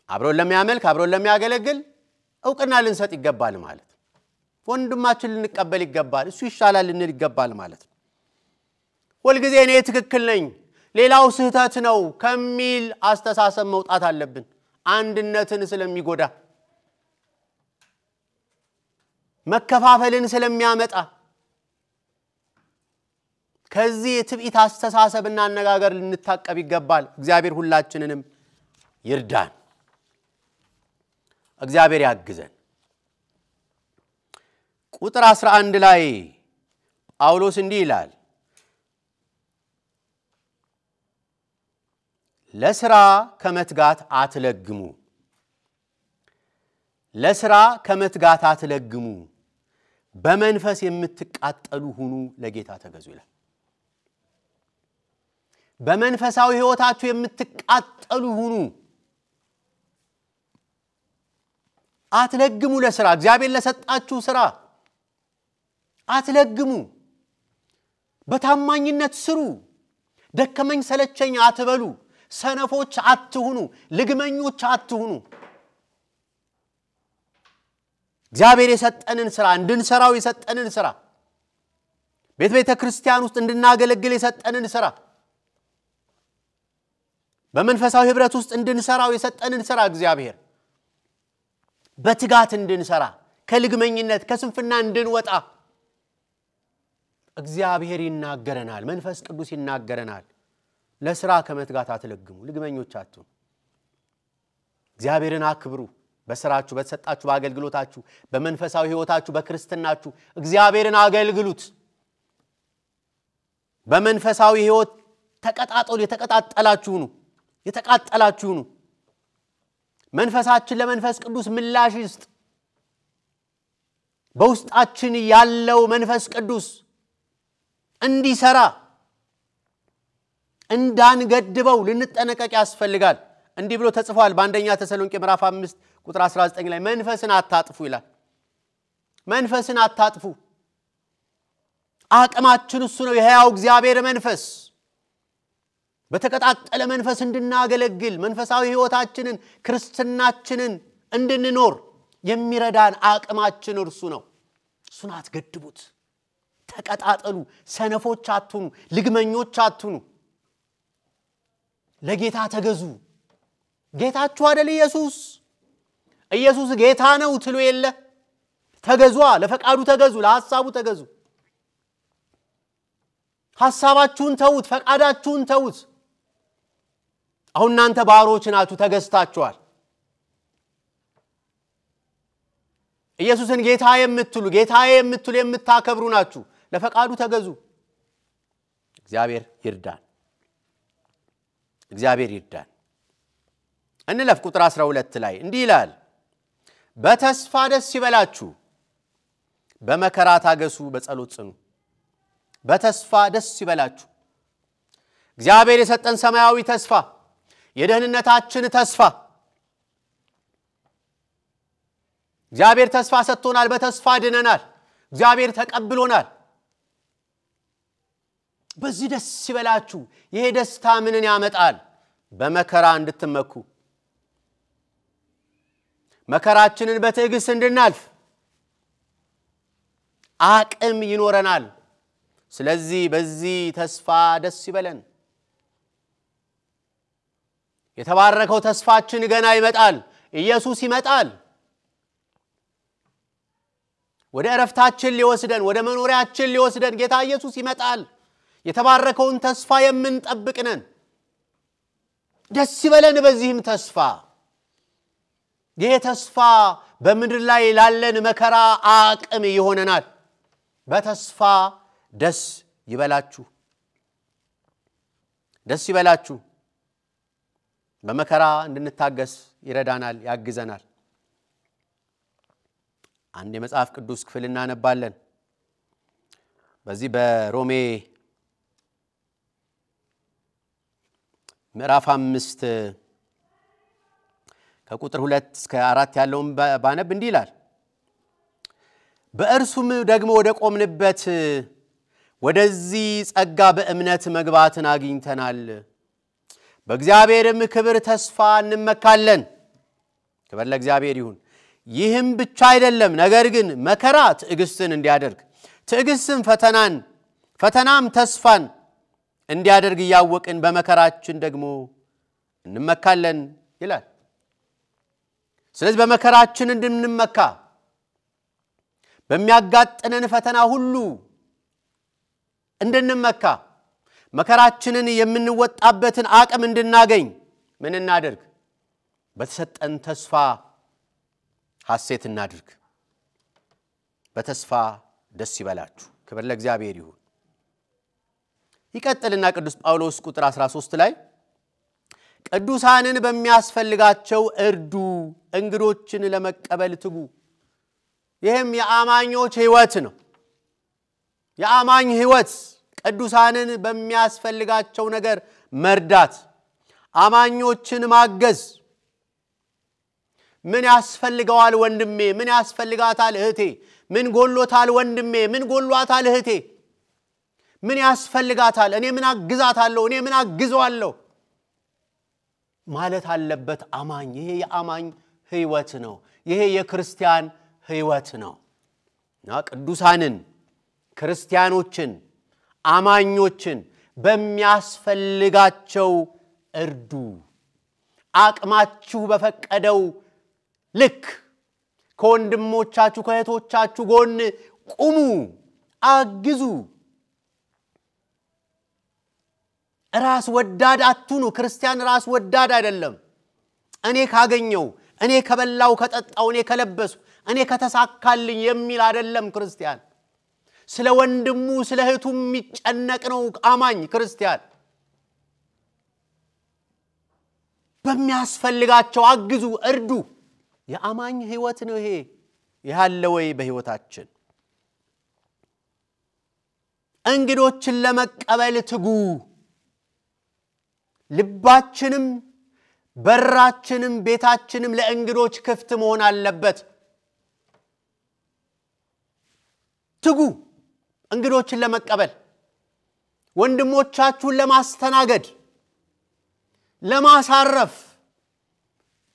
አብሮን ለሚያመልክ አብሮን ለሚያገለግል እውቅና ልንሰጥ ይገባል ማለት ወንድማችን ልንቀበል ይገባል እሱ ይሻላል ልንል ይገባል ማለት ሁልጊዜ እኔ ትክክል ነኝ ሌላው ስህተት ነው ከሚል አስተሳሰብ መውጣት አለብን አንድነትን ስለሚጎዳ መከፋፈልን ስለሚያመጣ ከዚህ የትዕቢት አስተሳሰብና አነጋገር ልንታቀብ ይገባል። እግዚአብሔር ሁላችንንም ይርዳን። እግዚአብሔር ያግዘን። ቁጥር 11 ላይ ጳውሎስ እንዲህ ይላል፣ ለሥራ ከመትጋት አትለግሙ፣ ለሥራ ከመትጋት አትለግሙ፣ በመንፈስ የምትቃጠሉ ሁኑ፣ ለጌታ ተገዙ ይላል። በመንፈሳዊ ሕይወታችሁ የምትቃጠሉ ሁኑ። አትለግሙ ለሥራ፣ እግዚአብሔር ለሰጣችሁ ሥራ አትለግሙ። በታማኝነት ስሩ። ደከመኝ ሰለቸኝ አትበሉ። ሰነፎች አትሁኑ። ልግመኞች አትሁኑ። እግዚአብሔር የሰጠንን ሥራ እንድንሰራው የሰጠንን ሥራ ቤተ ክርስቲያን ውስጥ እንድናገለግል የሰጠንን ሥራ በመንፈሳዊ ህብረት ውስጥ እንድንሰራው የሰጠንን ሥራ እግዚአብሔር በትጋት እንድንሰራ ከልግመኝነት ከስንፍና እንድንወጣ እግዚአብሔር ይናገረናል። መንፈስ ቅዱስ ይናገረናል። ለሥራ ከመትጋት አትለግሙ፣ ልግመኞች አትሁኑ። እግዚአብሔርን አክብሩ። በሥራችሁ በተሰጣችሁ በአገልግሎታችሁ በመንፈሳዊ ሕይወታችሁ በክርስትናችሁ እግዚአብሔርን አገልግሉት። በመንፈሳዊ ሕይወት ተቀጣጣሉ። የተቃጠላችሁ ሁኑ። መንፈሳችን ለመንፈስ ቅዱስ ምላሽ ይስጥ። በውስጣችን ያለው መንፈስ ቅዱስ እንዲሰራ እንዳንገድበው ልንጠነቀቅ ያስፈልጋል። እንዲህ ብሎ ተጽፏል በአንደኛ ተሰሎንቄ ምዕራፍ 5 ቁጥር 19 ላይ መንፈስን አታጥፉ ይላል። መንፈስን አታጥፉ። አቅማችን እሱ ነው፣ የሕያው እግዚአብሔር መንፈስ። በተቀጣጠለ መንፈስ እንድናገለግል መንፈሳዊ ሕይወታችንን ክርስትናችንን እንድንኖር የሚረዳን አቅማችን እርሱ ነው። እሱን አትገድቡት። ተቀጣጠሉ። ሰነፎች አትሁኑ፣ ልግመኞች አትሁኑ። ለጌታ ተገዙ። ጌታችሁ አይደል ኢየሱስ? ኢየሱስ ጌታ ነው ትሉ የለ? ተገዙ። ለፈቃዱ ተገዙ፣ ለሐሳቡ ተገዙ። ሐሳባችሁን ተውት፣ ፈቃዳችሁን ተውት። አሁን እናንተ ባሮች ናችሁ፣ ተገዝታችኋል። ኢየሱስን ጌታዬ የምትሉ የምታከብሩ ናችሁ። ለፈቃዱ ተገዙ። እግዚአብሔር ይርዳን። እንለፍ። ቁጥር 12 ላይ እንዲህ ይላል፣ በተስፋ ደስ ይበላችሁ፣ በመከራ ታገሱ፣ በጸሎት ጽኑ። በተስፋ ደስ ይበላችሁ። እግዚአብሔር የሰጠን ሰማያዊ ተስፋ፣ የደህንነታችን ተስፋ፣ እግዚአብሔር ተስፋ ሰጥቶናል። በተስፋ ድነናል። እግዚአብሔር ተቀብሎናል። በዚህ ደስ ይበላችሁ። ይሄ ደስታ ምንን ያመጣል? በመከራ እንድትመኩ፣ መከራችንን በትዕግስት እንድናልፍ አቅም ይኖረናል። ስለዚህ በዚህ ተስፋ ደስ ይበለን። የተባረከው ተስፋችን ገና ይመጣል። ኢየሱስ ይመጣል። ወደ ዕረፍታችን ሊወስደን፣ ወደ መኖሪያችን ሊወስደን ጌታ ኢየሱስ ይመጣል። የተባረከውን ተስፋ የምንጠብቅ ነን። ደስ ይበለን በዚህም ተስፋ። ይሄ ተስፋ በምድር ላይ ላለን መከራ አቅም ይሆነናል። በተስፋ ደስ ይበላችሁ። በመከራ እንድንታገስ ይረዳናል፣ ያግዘናል። አንድ የመጽሐፍ ቅዱስ ክፍል እናነባለን። በዚህ በሮሜ ምዕራፍ 5 ከቁጥር 2 እስከ 4 ያለውን ባነብ እንዲህ ይላል፣ በእርሱም ደግሞ ወደ ቆምንበት ወደዚህ ጸጋ በእምነት መግባትን አግኝተናል። በእግዚአብሔርም ክብር ተስፋ እንመካለን። ክብር ለእግዚአብሔር ይሁን። ይህም ብቻ አይደለም፣ ነገር ግን መከራ ትዕግስትን እንዲያደርግ፣ ትዕግስትም ፈተናም ተስፋን እንዲያደርግ እያወቅን በመከራችን ደግሞ እንመካለን ይላል። ስለዚህ በመከራችን እንድንመካ፣ በሚያጋጥነን ፈተና ሁሉ እንድንመካ መከራችንን የምንወጣበትን አቅም እንድናገኝ ምን እናድርግ? በተሰጠን ተስፋ ሐሴት እናድርግ። በተስፋ ደስ ይበላችሁ። ክብር ለእግዚአብሔር ይሁን። ይቀጥልና ቅዱስ ጳውሎስ ቁጥር 13 ላይ ቅዱሳንን በሚያስፈልጋቸው እርዱ፣ እንግዶችን ለመቀበል ትጉ። ይህም የአማኞች ሕይወት ነው። የአማኝ ሕይወት ቅዱሳንን በሚያስፈልጋቸው ነገር መርዳት፣ አማኞችን ማገዝ። ምን ያስፈልገዋል ወንድሜ? ምን ያስፈልጋታል እህቴ? ምን ጎሎታል ወንድሜ? ምን ጎሏታል እህቴ? ምን ያስፈልጋታል? እኔ ምን አግዛታለሁ? እኔ ምን አግዘዋለሁ ማለት አለበት አማኝ። ይሄ የአማኝ ሕይወት ነው። ይሄ የክርስቲያን ሕይወት ነው። እና ቅዱሳንን፣ ክርስቲያኖችን፣ አማኞችን በሚያስፈልጋቸው እርዱ። አቅማችሁ በፈቀደው ልክ ከወንድሞቻችሁ ከእህቶቻችሁ ጎን ቁሙ፣ አግዙ። ራስ ወዳድ አትሁኑ። ክርስቲያን ራስ ወዳድ አይደለም። እኔ ካገኘው፣ እኔ ከበላው ከጠጣው፣ እኔ ከለበሱ፣ እኔ ከተሳካልኝ የሚል አይደለም ክርስቲያን። ስለ ወንድሙ ስለ እህቱ የሚጨነቅ ነው አማኝ ክርስቲያን። በሚያስፈልጋቸው አግዙ፣ እርዱ። የአማኝ ሕይወት ነው ይሄ። ያለ ወይ በሕይወታችን? እንግዶችን ለመቀበል ትጉ። ልባችንም በራችንም ቤታችንም ለእንግዶች ክፍት መሆን አለበት። ትጉ እንግዶችን ለመቀበል፣ ወንድሞቻችሁን ለማስተናገድ፣ ለማሳረፍ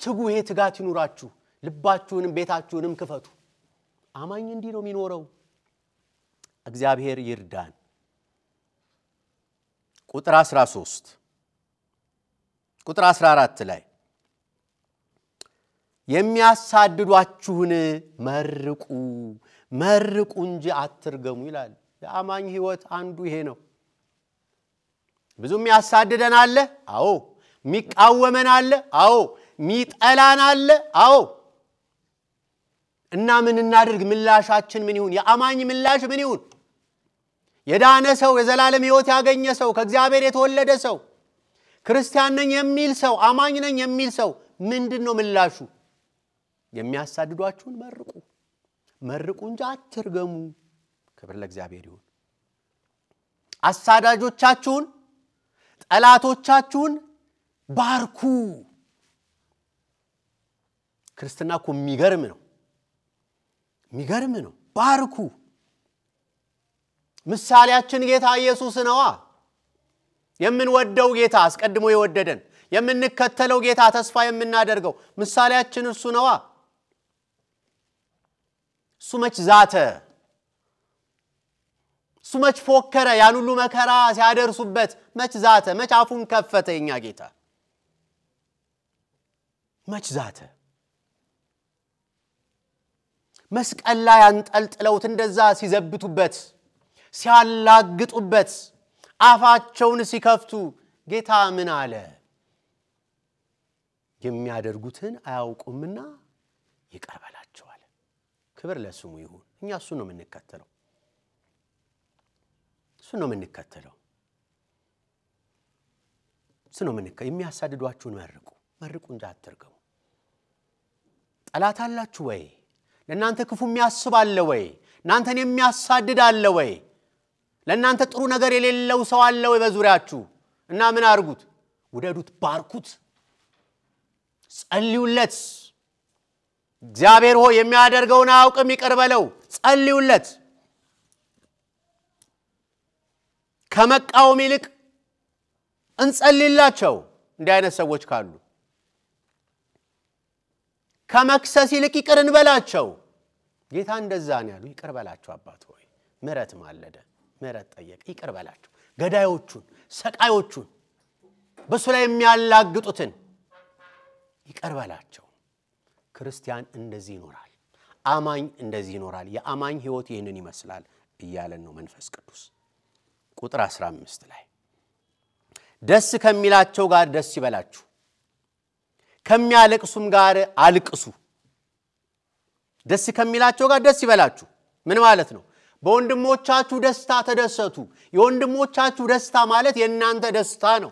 ትጉ። ይሄ ትጋት ይኑራችሁ። ልባችሁንም ቤታችሁንም ክፈቱ። አማኝ እንዲህ ነው የሚኖረው። እግዚአብሔር ይርዳን። ቁጥር 13 ቁጥር 14 ላይ የሚያሳድዷችሁን መርቁ፣ መርቁ እንጂ አትርገሙ ይላል። የአማኝ ሕይወት አንዱ ይሄ ነው። ብዙም ያሳድደን አለ። አዎ። ሚቃወመን አለ። አዎ። ሚጠላን አለ። አዎ። እና ምን እናድርግ? ምላሻችን ምን ይሁን? የአማኝ ምላሽ ምን ይሁን? የዳነ ሰው፣ የዘላለም ሕይወት ያገኘ ሰው፣ ከእግዚአብሔር የተወለደ ሰው፣ ክርስቲያን ነኝ የሚል ሰው፣ አማኝ ነኝ የሚል ሰው ምንድነው ምላሹ? የሚያሳድዷችሁን መርቁ፣ መርቁ እንጂ አትርገሙ። ክብር ለእግዚአብሔር ይሁን። አሳዳጆቻችሁን፣ ጠላቶቻችሁን ባርኩ። ክርስትና እኮ የሚገርም ነው። የሚገርም ነው። ባርኩ። ምሳሌያችን ጌታ ኢየሱስ ነዋ። የምንወደው ጌታ፣ አስቀድሞ የወደደን፣ የምንከተለው ጌታ፣ ተስፋ የምናደርገው ምሳሌያችን እሱ ነዋ። እሱ መች ዛተ? እሱ መች ፎከረ? ያን ሁሉ መከራ ሲያደርሱበት መች ዛተ? መች አፉን ከፈተ? የኛ ጌታ መች ዛተ? መስቀል ላይ አንጠልጥለውት እንደዛ ሲዘብቱበት፣ ሲያላግጡበት፣ አፋቸውን ሲከፍቱ ጌታ ምን አለ? የሚያደርጉትን አያውቁምና ይቅር በላቸው አለ። ክብር ለስሙ ይሁን። እኛ እሱ ነው የምንከተለው። እሱ ነው የምንከተለው። እሱ ነው የምንከተለው። የሚያሳድዷችሁን መርቁ፣ መርቁ እንጂ አትርገሙ። ጠላት አላችሁ ወይ? ለእናንተ ክፉ የሚያስብ አለ ወይ? እናንተን የሚያሳድድ አለ ወይ? ለእናንተ ጥሩ ነገር የሌለው ሰው አለ ወይ በዙሪያችሁ? እና ምን አርጉት? ውደዱት፣ ባርኩት፣ ጸልዩለት። እግዚአብሔር ሆይ የሚያደርገውን አያውቅም ይቅር በለው። ጸልዩለት። ከመቃወም ይልቅ እንጸልይላቸው። እንዲህ አይነት ሰዎች ካሉ ከመክሰስ ይልቅ ይቅር እንበላቸው። ጌታ እንደዛ ነው ያለው። ይቅር በላቸው አባት ሆይ። ምሕረት ማለደ፣ ምሕረት ጠየቀ። ይቅር በላቸው። ገዳዮቹን፣ ሰቃዮቹን፣ በሱ ላይ የሚያላግጡትን ይቅር በላቸው። ክርስቲያን እንደዚህ ይኖራል። አማኝ እንደዚህ ይኖራል የአማኝ ሕይወት ይህንን ይመስላል እያለን ነው መንፈስ ቅዱስ ቁጥር 15 ላይ ደስ ከሚላቸው ጋር ደስ ይበላችሁ ከሚያለቅሱም ጋር አልቅሱ ደስ ከሚላቸው ጋር ደስ ይበላችሁ ምን ማለት ነው በወንድሞቻችሁ ደስታ ተደሰቱ የወንድሞቻችሁ ደስታ ማለት የናንተ ደስታ ነው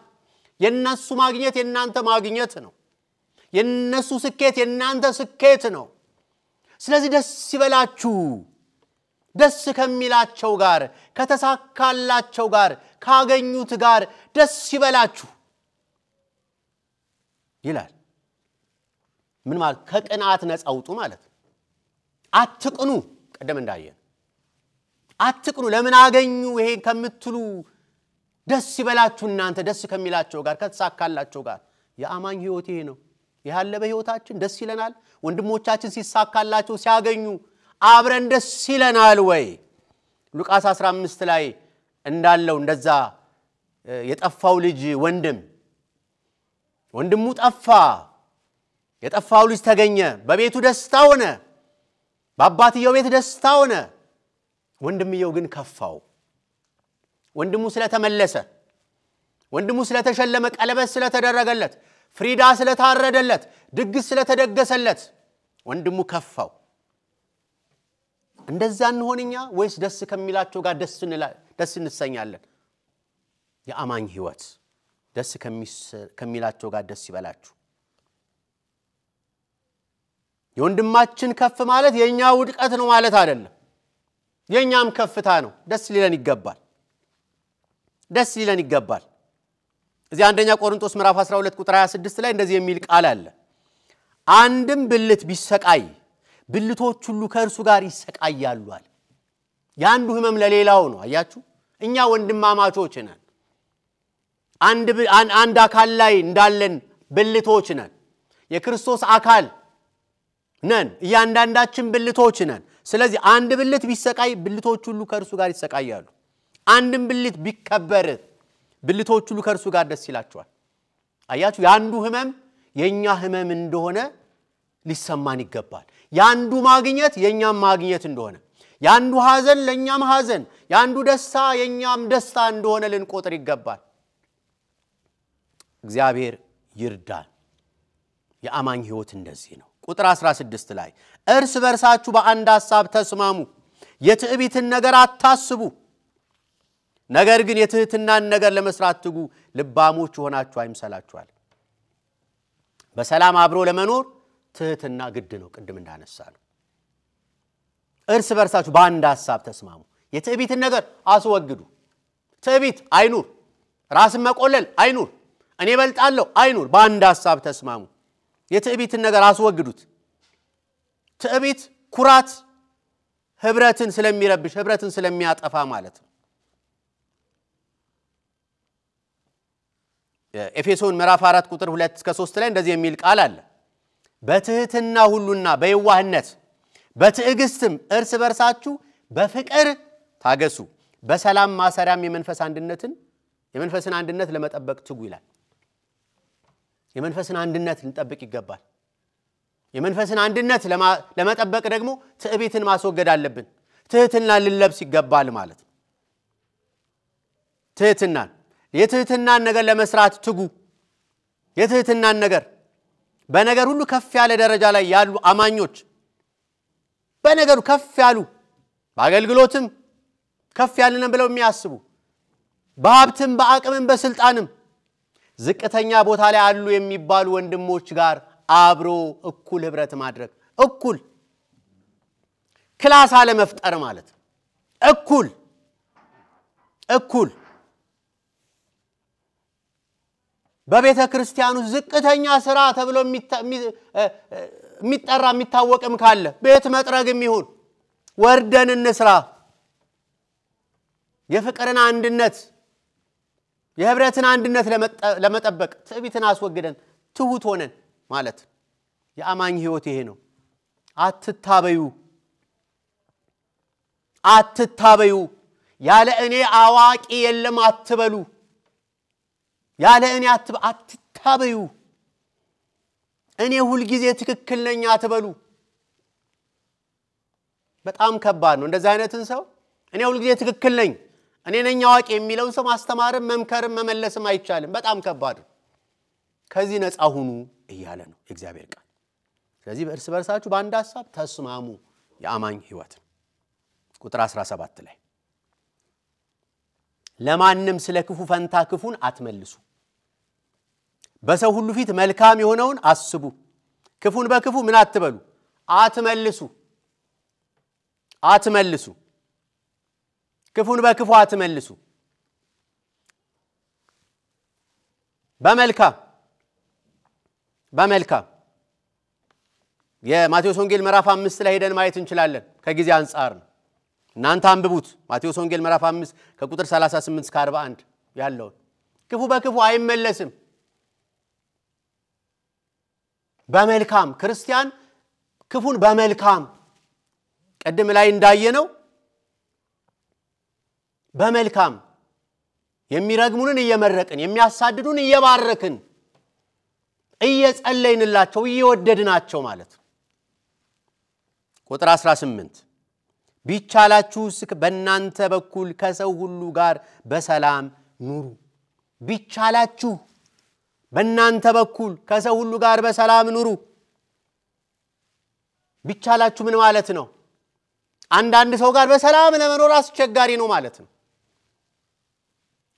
የነሱ ማግኘት የናንተ ማግኘት ነው የነሱ ስኬት የናንተ ስኬት ነው ስለዚህ ደስ ይበላችሁ ደስ ከሚላቸው ጋር ከተሳካላቸው ጋር ካገኙት ጋር ደስ ይበላችሁ ይላል ምን ማለት ከቅናት ነፃ አውጡ ማለት አትቅኑ ቀደም እንዳየን አትቅኑ ለምን አገኙ ይሄ ከምትሉ ደስ ይበላችሁ እናንተ ደስ ከሚላቸው ጋር ከተሳካላቸው ጋር የአማኝ ሕይወት ይሄ ነው ያለ በሕይወታችን ደስ ይለናል ወንድሞቻችን ሲሳካላቸው ሲያገኙ አብረን ደስ ይለናል ወይ ሉቃስ 15 ላይ እንዳለው እንደዛ የጠፋው ልጅ ወንድሙ ጠፋ የጠፋው ልጅ ተገኘ በቤቱ ደስታ ሆነ በአባትየው ቤት ደስታ ሆነ ወንድምየው ግን ከፋው ወንድሙ ስለተመለሰ ወንድሙ ስለተሸለመ ቀለበት ስለተደረገለት ፍሪዳ ስለታረደለት ድግስ ስለተደገሰለት ወንድሙ ከፋው እንደዛ እንሆንኛ ወይስ ደስ ከሚላቸው ጋር ደስ እንሰኛለን የአማኝ ሕይወት ደስ ከሚላቸው ጋር ደስ ይበላችሁ የወንድማችን ከፍ ማለት የኛ ውድቀት ነው ማለት አይደለም የኛም ከፍታ ነው ደስ ሊለን ይገባል እዚህ አንደኛ ቆሮንቶስ ምዕራፍ 12 ቁጥር 26 ላይ እንደዚህ የሚል ቃል አለ አንድም ብልት ቢሰቃይ ብልቶች ሁሉ ከእርሱ ጋር ይሰቃያሉ አለ ያንዱ ህመም ለሌላው ነው አያችሁ እኛ ወንድማማቾች ነን አንድ አካል ላይ እንዳለን ብልቶች ነን የክርስቶስ አካል ነን እያንዳንዳችን ብልቶች ነን ስለዚህ አንድ ብልት ቢሰቃይ ብልቶች ሁሉ ከእርሱ ጋር ይሰቃያሉ አንድም ብልት ቢከበር ብልቶች ሁሉ ከእርሱ ጋር ደስ ይላቸዋል አያችሁ ያንዱ ህመም የኛ ህመም እንደሆነ ሊሰማን ይገባል ያንዱ ማግኘት የኛም ማግኘት እንደሆነ ያንዱ ሐዘን ለኛም ሐዘን ያንዱ ደስታ የኛም ደስታ እንደሆነ ልንቆጥር ይገባል እግዚአብሔር ይርዳን የአማኝ ሕይወት እንደዚህ ነው ቁጥር 16 ላይ እርስ በርሳችሁ በአንድ ሐሳብ ተስማሙ የትዕቢትን ነገር አታስቡ ነገር ግን የትህትናን ነገር ለመስራት ትጉ ልባሞች ሆናችሁ አይምሰላችኋል በሰላም አብሮ ለመኖር ትህትና ግድ ነው ቅድም እንዳነሳነው እርስ በርሳችሁ በአንድ ሐሳብ ተስማሙ የትዕቢትን ነገር አስወግዱ ትዕቢት አይኑር ራስን መቆለል አይኑር እኔ በልጣለሁ አይኑር በአንድ ሐሳብ ተስማሙ የትዕቢትን ነገር አስወግዱት ትዕቢት ኩራት ህብረትን ስለሚረብሽ ህብረትን ስለሚያጠፋ ማለት ነው ኤፌሶን ምዕራፍ 4 ቁጥር 2 እስከ 3 ላይ እንደዚህ የሚል ቃል አለ በትህትና ሁሉና በየዋህነት በትዕግስትም እርስ በርሳችሁ በፍቅር ታገሱ በሰላም ማሰሪያም የመንፈስን አንድነት ለመጠበቅ ትጉ ይላል የመንፈስን አንድነት ልንጠብቅ ይገባል የመንፈስን አንድነት ለመጠበቅ ደግሞ ትዕቢትን ማስወገድ አለብን ትህትናን ልንለብስ ይገባል ማለት ነው የትህትናን ነገር ለመስራት ትጉ የትህትናን ነገር በነገር ሁሉ ከፍ ያለ ደረጃ ላይ ያሉ አማኞች በነገሩ ከፍ ያሉ በአገልግሎትም ከፍ ያለንን ብለው የሚያስቡ በሀብትም በአቅምም በስልጣንም ዝቅተኛ ቦታ ላይ አሉ የሚባሉ ወንድሞች ጋር አብሮ እኩል ህብረት ማድረግ እኩል ክላስ አለ መፍጠር ማለት እኩል በቤተ ክርስቲያኑ ዝቅተኛ ሥራ ተብሎ የሚጠራ የሚታወቅም ካለ ቤት መጥረግም ይሁን ወርደን እንስራ የፍቅርን አንድነት የህብረትን አንድነት ለመጠበቅ ትዕቢትን አስወግደን ትሁት ሆነን ማለት የአማኝ ሕይወት ይሄ ነው አትታበዩ ያለ እኔ አዋቂ የለም አትበሉ ያለ እኔ አትታበዩ እኔ ሁሉ ጊዜ ትክክል ነኝ አትበሉ በጣም ከባድ ነው እንደዚህ አይነትን ሰው እኔ ሁሉ ጊዜ ትክክል ነኝ እኔ ነኝ አዋቂ የሚለውን ሰው ማስተማርም መምከርም መመለስም አይቻልም በጣም ከባድ ነው ከዚህ ነፃ ሁኑ እያለ ነው እግዚአብሔር ቃል ስለዚህ በእርስ በርሳችሁ በአንድ ሐሳብ ተስማሙ የአማኝ ሕይወት ቁጥር 17 ላይ ለማንም ስለ ክፉ ፈንታ ክፉን አትመልሱ በሰው ሁሉ ፊት መልካም የሆነውን አስቡ ክፉን በክፉ ምን አትበሉ አትመልሱ ክፉን በክፉ አትመልሱ በመልካም የማቴዎስ ወንጌል ምዕራፍ 5 ላይ ሄደን ማየት እንችላለን ከጊዜ አንፃር ነው እናንተ አንብቡት ማቴዎስ ወንጌል ምዕራፍ 5 ከቁጥር 38 እስከ 41 ያለው ክፉ በክፉ አይመለስም በመልካም ክርስቲያን ክፉን በመልካም ቀደም ላይ እንዳየነው በመልካም የሚረግሙንን እየመረቅን የሚያሳድዱን እየባረክን እየጸለይንላቸው እየወደድናቸው ማለት ቁጥር 18 ቢቻላችሁስ በእናንተ በኩል ከሰው ሁሉ ጋር በሰላም ኑሩ ቢቻላችሁ በእናንተ በኩል ከሰው ሁሉ ጋር በሰላም ኑሩ ቢቻላችሁ ምን ማለት ነው አንዳንድ ሰው ጋር በሰላም ለመኖር አስቸጋሪ ነው ማለት ነው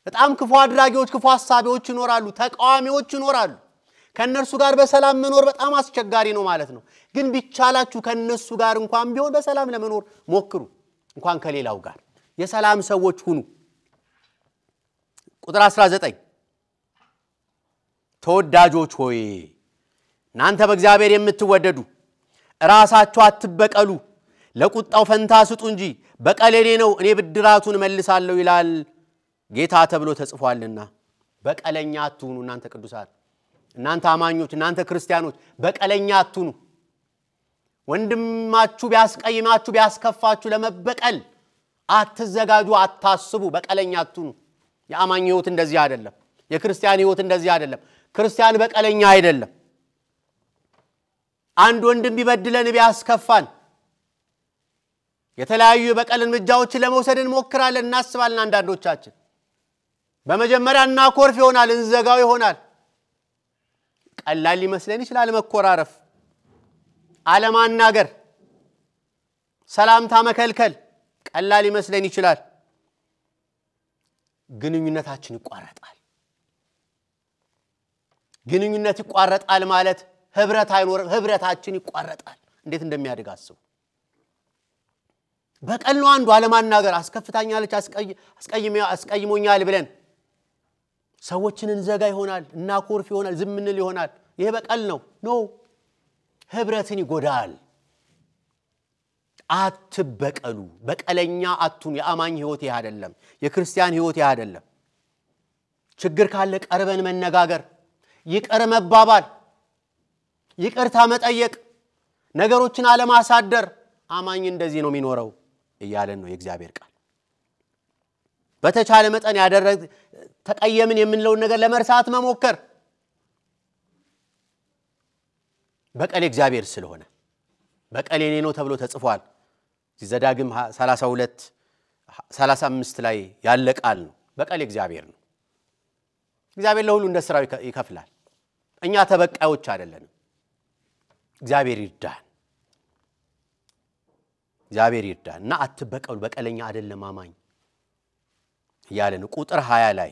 በጣም ክፉ አድራጊዎች ክፉ ሐሳቢዎች ይኖራሉ ተቃዋሚዎች ይኖራሉ ከነርሱ ጋር በሰላም መኖር በጣም አስቸጋሪ ነው ማለት ነው ግን ቢቻላችሁ ከነሱ ጋር እንኳን ቢሆን በሰላም ለመኖር ሞክሩ እንኳን ከሌላው ጋር የሰላም ሰዎች ሁኑ ቁጥር 19 ተወዳጆች ሆይ እናንተ በእግዚአብሔር የምትወደዱ ራሳችሁ አትበቀሉ ለቁጣው ፈንታ ስጡ እንጂ በቀል የኔ ነው እኔ ብድራቱን መልሳለሁ ይላል ጌታ ተብሎ ተጽፏልና በቀለኛ አትሁኑ እናንተ ቅዱሳን እናንተ አማኞች እናንተ ክርስቲያኖች በቀለኛ አትሁኑ ወንድማችሁ ቢያስቀይማችሁ ቢያስከፋችሁ ለመበቀል አትዘጋጁ አታስቡ በቀለኛ አትሁኑ የአማኝ ሕይወት እንደዚህ አይደለም የክርስቲያን ሕይወት እንደዚህ አይደለም ክርስቲያን በቀለኛ አይደለም አንድ ወንድም ቢበድለን ቢያስከፋን የተለያዩ በቀልን ምጃዎችን ለመውሰድ እንሞክራለን እናስባለን አንዳንዶቻችን በመጀመሪያ እናኮርፍ ይሆናል እንዘጋው ይሆናል ቀላል ሊመስለን ይችላል መኮራረፍ አለማናገር ሰላምታ መከልከል ቀላል ሊመስለን ይችላል ግንኙነታችን ይቋረጣል ግንኙነት ይቋረጣል ማለት ህብረት አይኖርም ህብረታችን ይቋረጣል እንዴት እንደሚያድግ አስቡ በቀል ነው አንዱ አለማናገር አስከፍታኛለች አስቀይሞኛል ብለን ሰዎችን እንዘጋ ይሆናል እናኮርፍ ይሆናል ዝምንል ይሆናል ይሄ በቀል ነው ህብረትን ይጎዳል አትበቀሉ በቀለኛ አትሁኑ የአማኝ ሕይወት ይሄ አይደለም የክርስቲያን ሕይወት ይሄ አይደለም ችግር ካለ ቀርበን መነጋገር ይቅር መባባል ይቅርታ መጠየቅ ነገሮችን አለማሳደር አማኝ እንደዚህ ነው የሚኖረው እያለን ነው የእግዚአብሔር ቃል በተቻለ መጠን ያደረግ ተቀየምን የምንለው ነገር ለመርሳት መሞከር በቀል እግዚአብሔር ስለሆነ በቀል የኔ ነው ተብሎ ተጽፏል ዘዳግም 32 35 ላይ ያለ ቃል ነው በቀል እግዚአብሔር ነው እግዚአብሔር ለሁሉ እንደ ሥራው ይከፍላል እኛ ተበቃዮች አይደለንም እግዚአብሔር ይርዳና አትበቀሉ በቀለኛ አይደለም አማኝ ያለን ቁጥር 20 ላይ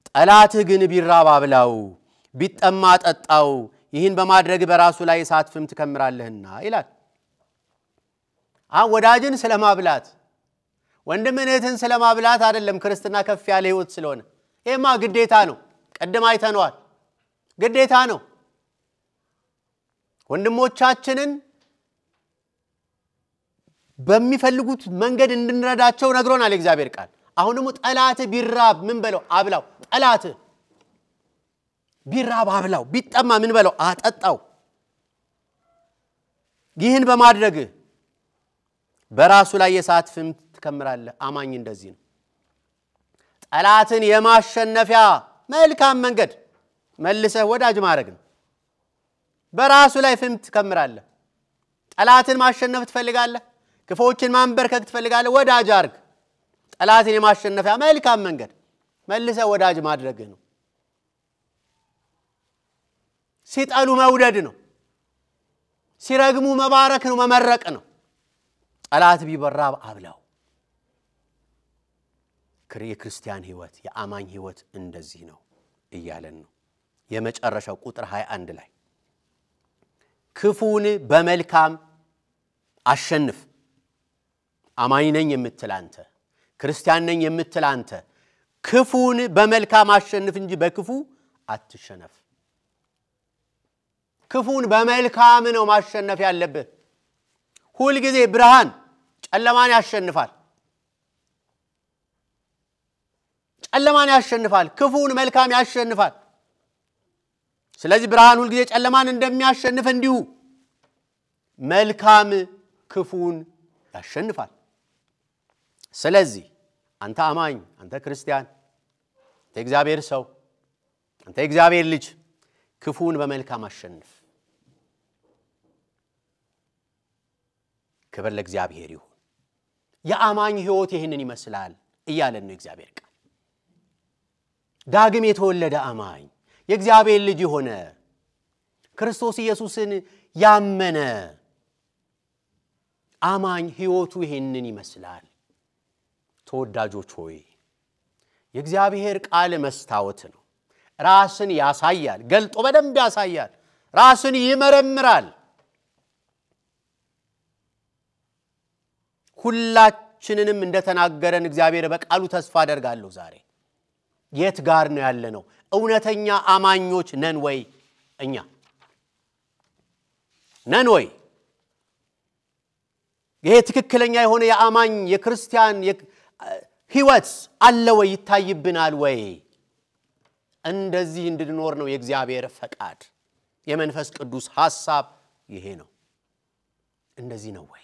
ጠላትህ ግን ቢራብ አብላው ቢጠማ ጠጣው ይህን በማድረግ በራሱ ላይ እሳት ፍም ትከምራለህና ይላል ወዳጅን ስለማብላት ወንድምን እህትን ስለማብላት አይደለም ክርስትና ከፍ ያለ ሕይወት ስለሆነ ይሄማ ግዴታ ነው ቀደም አይተነዋል ግዴታ ነው ወንድሞቻችንን በሚፈልጉት መንገድ እንድንረዳቸው ነግሮናል እግዚአብሔር ቃል አሁንም ጠላት ቢራብ ምን በለው አብላው ጠላት ቢራብ አብላው ቢጠማ ምን በለው አጠጣው ይህን በማድረግ በራሱ ላይ የእሳት ፍም ትከምራለህ አማኝ እንደዚህ ነው ጠላትን የማሸነፊያ መልካም መንገድ መልሰህ ወዳጅ ማድረግ ነው በራሱ ላይ ፍም ትከምራለህ ጠላትን ማሸነፍ ትፈልጋለህ ክፉዎችን ማንበርከክ ትፈልጋለህ ወዳጅ አርግ ጠላትን የማሸነፊያ መልካም መንገድ መልሰ ወዳጅ ማድረግ ነው ሲጣሉ መውደድ ነው ሲረግሙ መባረክ ነው መመረቅ ነው ጠላት ቢበራብ አብላው የክርስቲያን ህይወት የአማኝ ህይወት እንደዚህ ነው እያለን ነው የመጨረሻው ቁጥር 21 ላይ ክፉን በመልካም አሸንፍ አማኝ ነኝ የምትል አንተ ክርስቲያን ነኝ የምትል አንተ ክፉን በመልካም አሸንፍ እንጂ በክፉ አትሸነፍ ክፉን በመልካም ነው ማሸነፍ ያለብህ ሁሉ ጊዜ ብርሃን ጨለማን ያሸንፋል ጨለማን ያሸንፋል ክፉን መልካም ያሸንፋል ስለዚህ ብርሃን ሁሉ ጊዜ ጨለማን እንደሚያሸንፍ እንዲሁ መልካም ክፉን ያሸንፋል ስለዚህ አንተ አማኝ አንተ ክርስቲያን አንተ እግዚአብሔር ሰው አንተ እግዚአብሔር ልጅ ክፉን በመልካም አሸንፍ ክብር ለእግዚአብሔር ይሁን የአማኝ ህይወት ይሄንን ይመስላል እያለን ነው እግዚአብሔር ቃል ዳግም የተወለደ አማኝ የእግዚአብሔር ልጅ ሆነ ክርስቶስ ኢየሱስን ያመነ አማኝ ህይወቱ ይሄንን ይመስላል ተወዳጆች ሆይ የእግዚአብሔር ቃል መስታወት ነው ራስን ያሳያል ገልጦ በደንብ ያሳያል ራስን ይመረምራል ሁላችንንም እንደተናገረን እግዚአብሔር በቃሉ ተስፋ አደርጋለሁ ዛሬ የት ጋር ነው ያለነው እውነተኛ አማኞች ነን ወይ እኛ ነን ወይ ይሄ ትክክለኛ የሆነ የአማኝ የክርስቲያን ህይወት አለ ወይ ይታይብናል ወይ እንደዚህ እንድንኖር ነው የእግዚአብሔር ፈቃድ የመንፈስ ቅዱስ ሐሳብ ይሄ ነው እንደዚህ ነው ወይ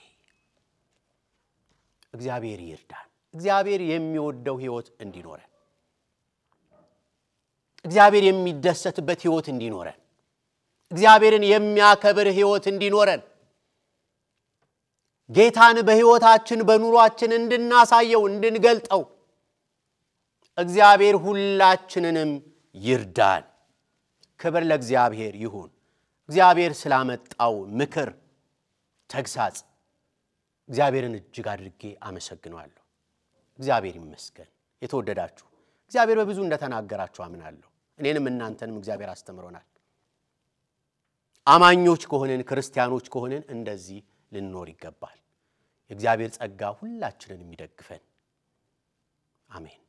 እግዚአብሔር ይርዳን እግዚአብሔር የሚወደው ህይወት እንዲኖረን እግዚአብሔር የሚደሰትበት ህይወት እንዲኖረን እግዚአብሔርን የሚያከብር ህይወት እንዲኖረን ጌታን በህይወታችን በኑሯችን እንድናሳየው እንድንገልጠው እግዚአብሔር ሁላችንንም ይርዳን ክብር ለእግዚአብሔር ይሁን እግዚአብሔር ስላመጣው ምክር ተግሳጽ እግዚአብሔርን እጅግ አድርጌ አመሰግናለሁ እግዚአብሔር ይመስገን የተወደዳችሁ እግዚአብሔር በብዙ እንደተናገራችሁ አምናለሁ እኔንም እናንተንም እግዚአብሔር አስተምሮናል አማኞች ከሆነን ክርስቲያኖች ከሆነን እንደዚህ ልንኖር ይገባል የእግዚአብሔር ጸጋ ሁላችንንም ይደግፈን አሜን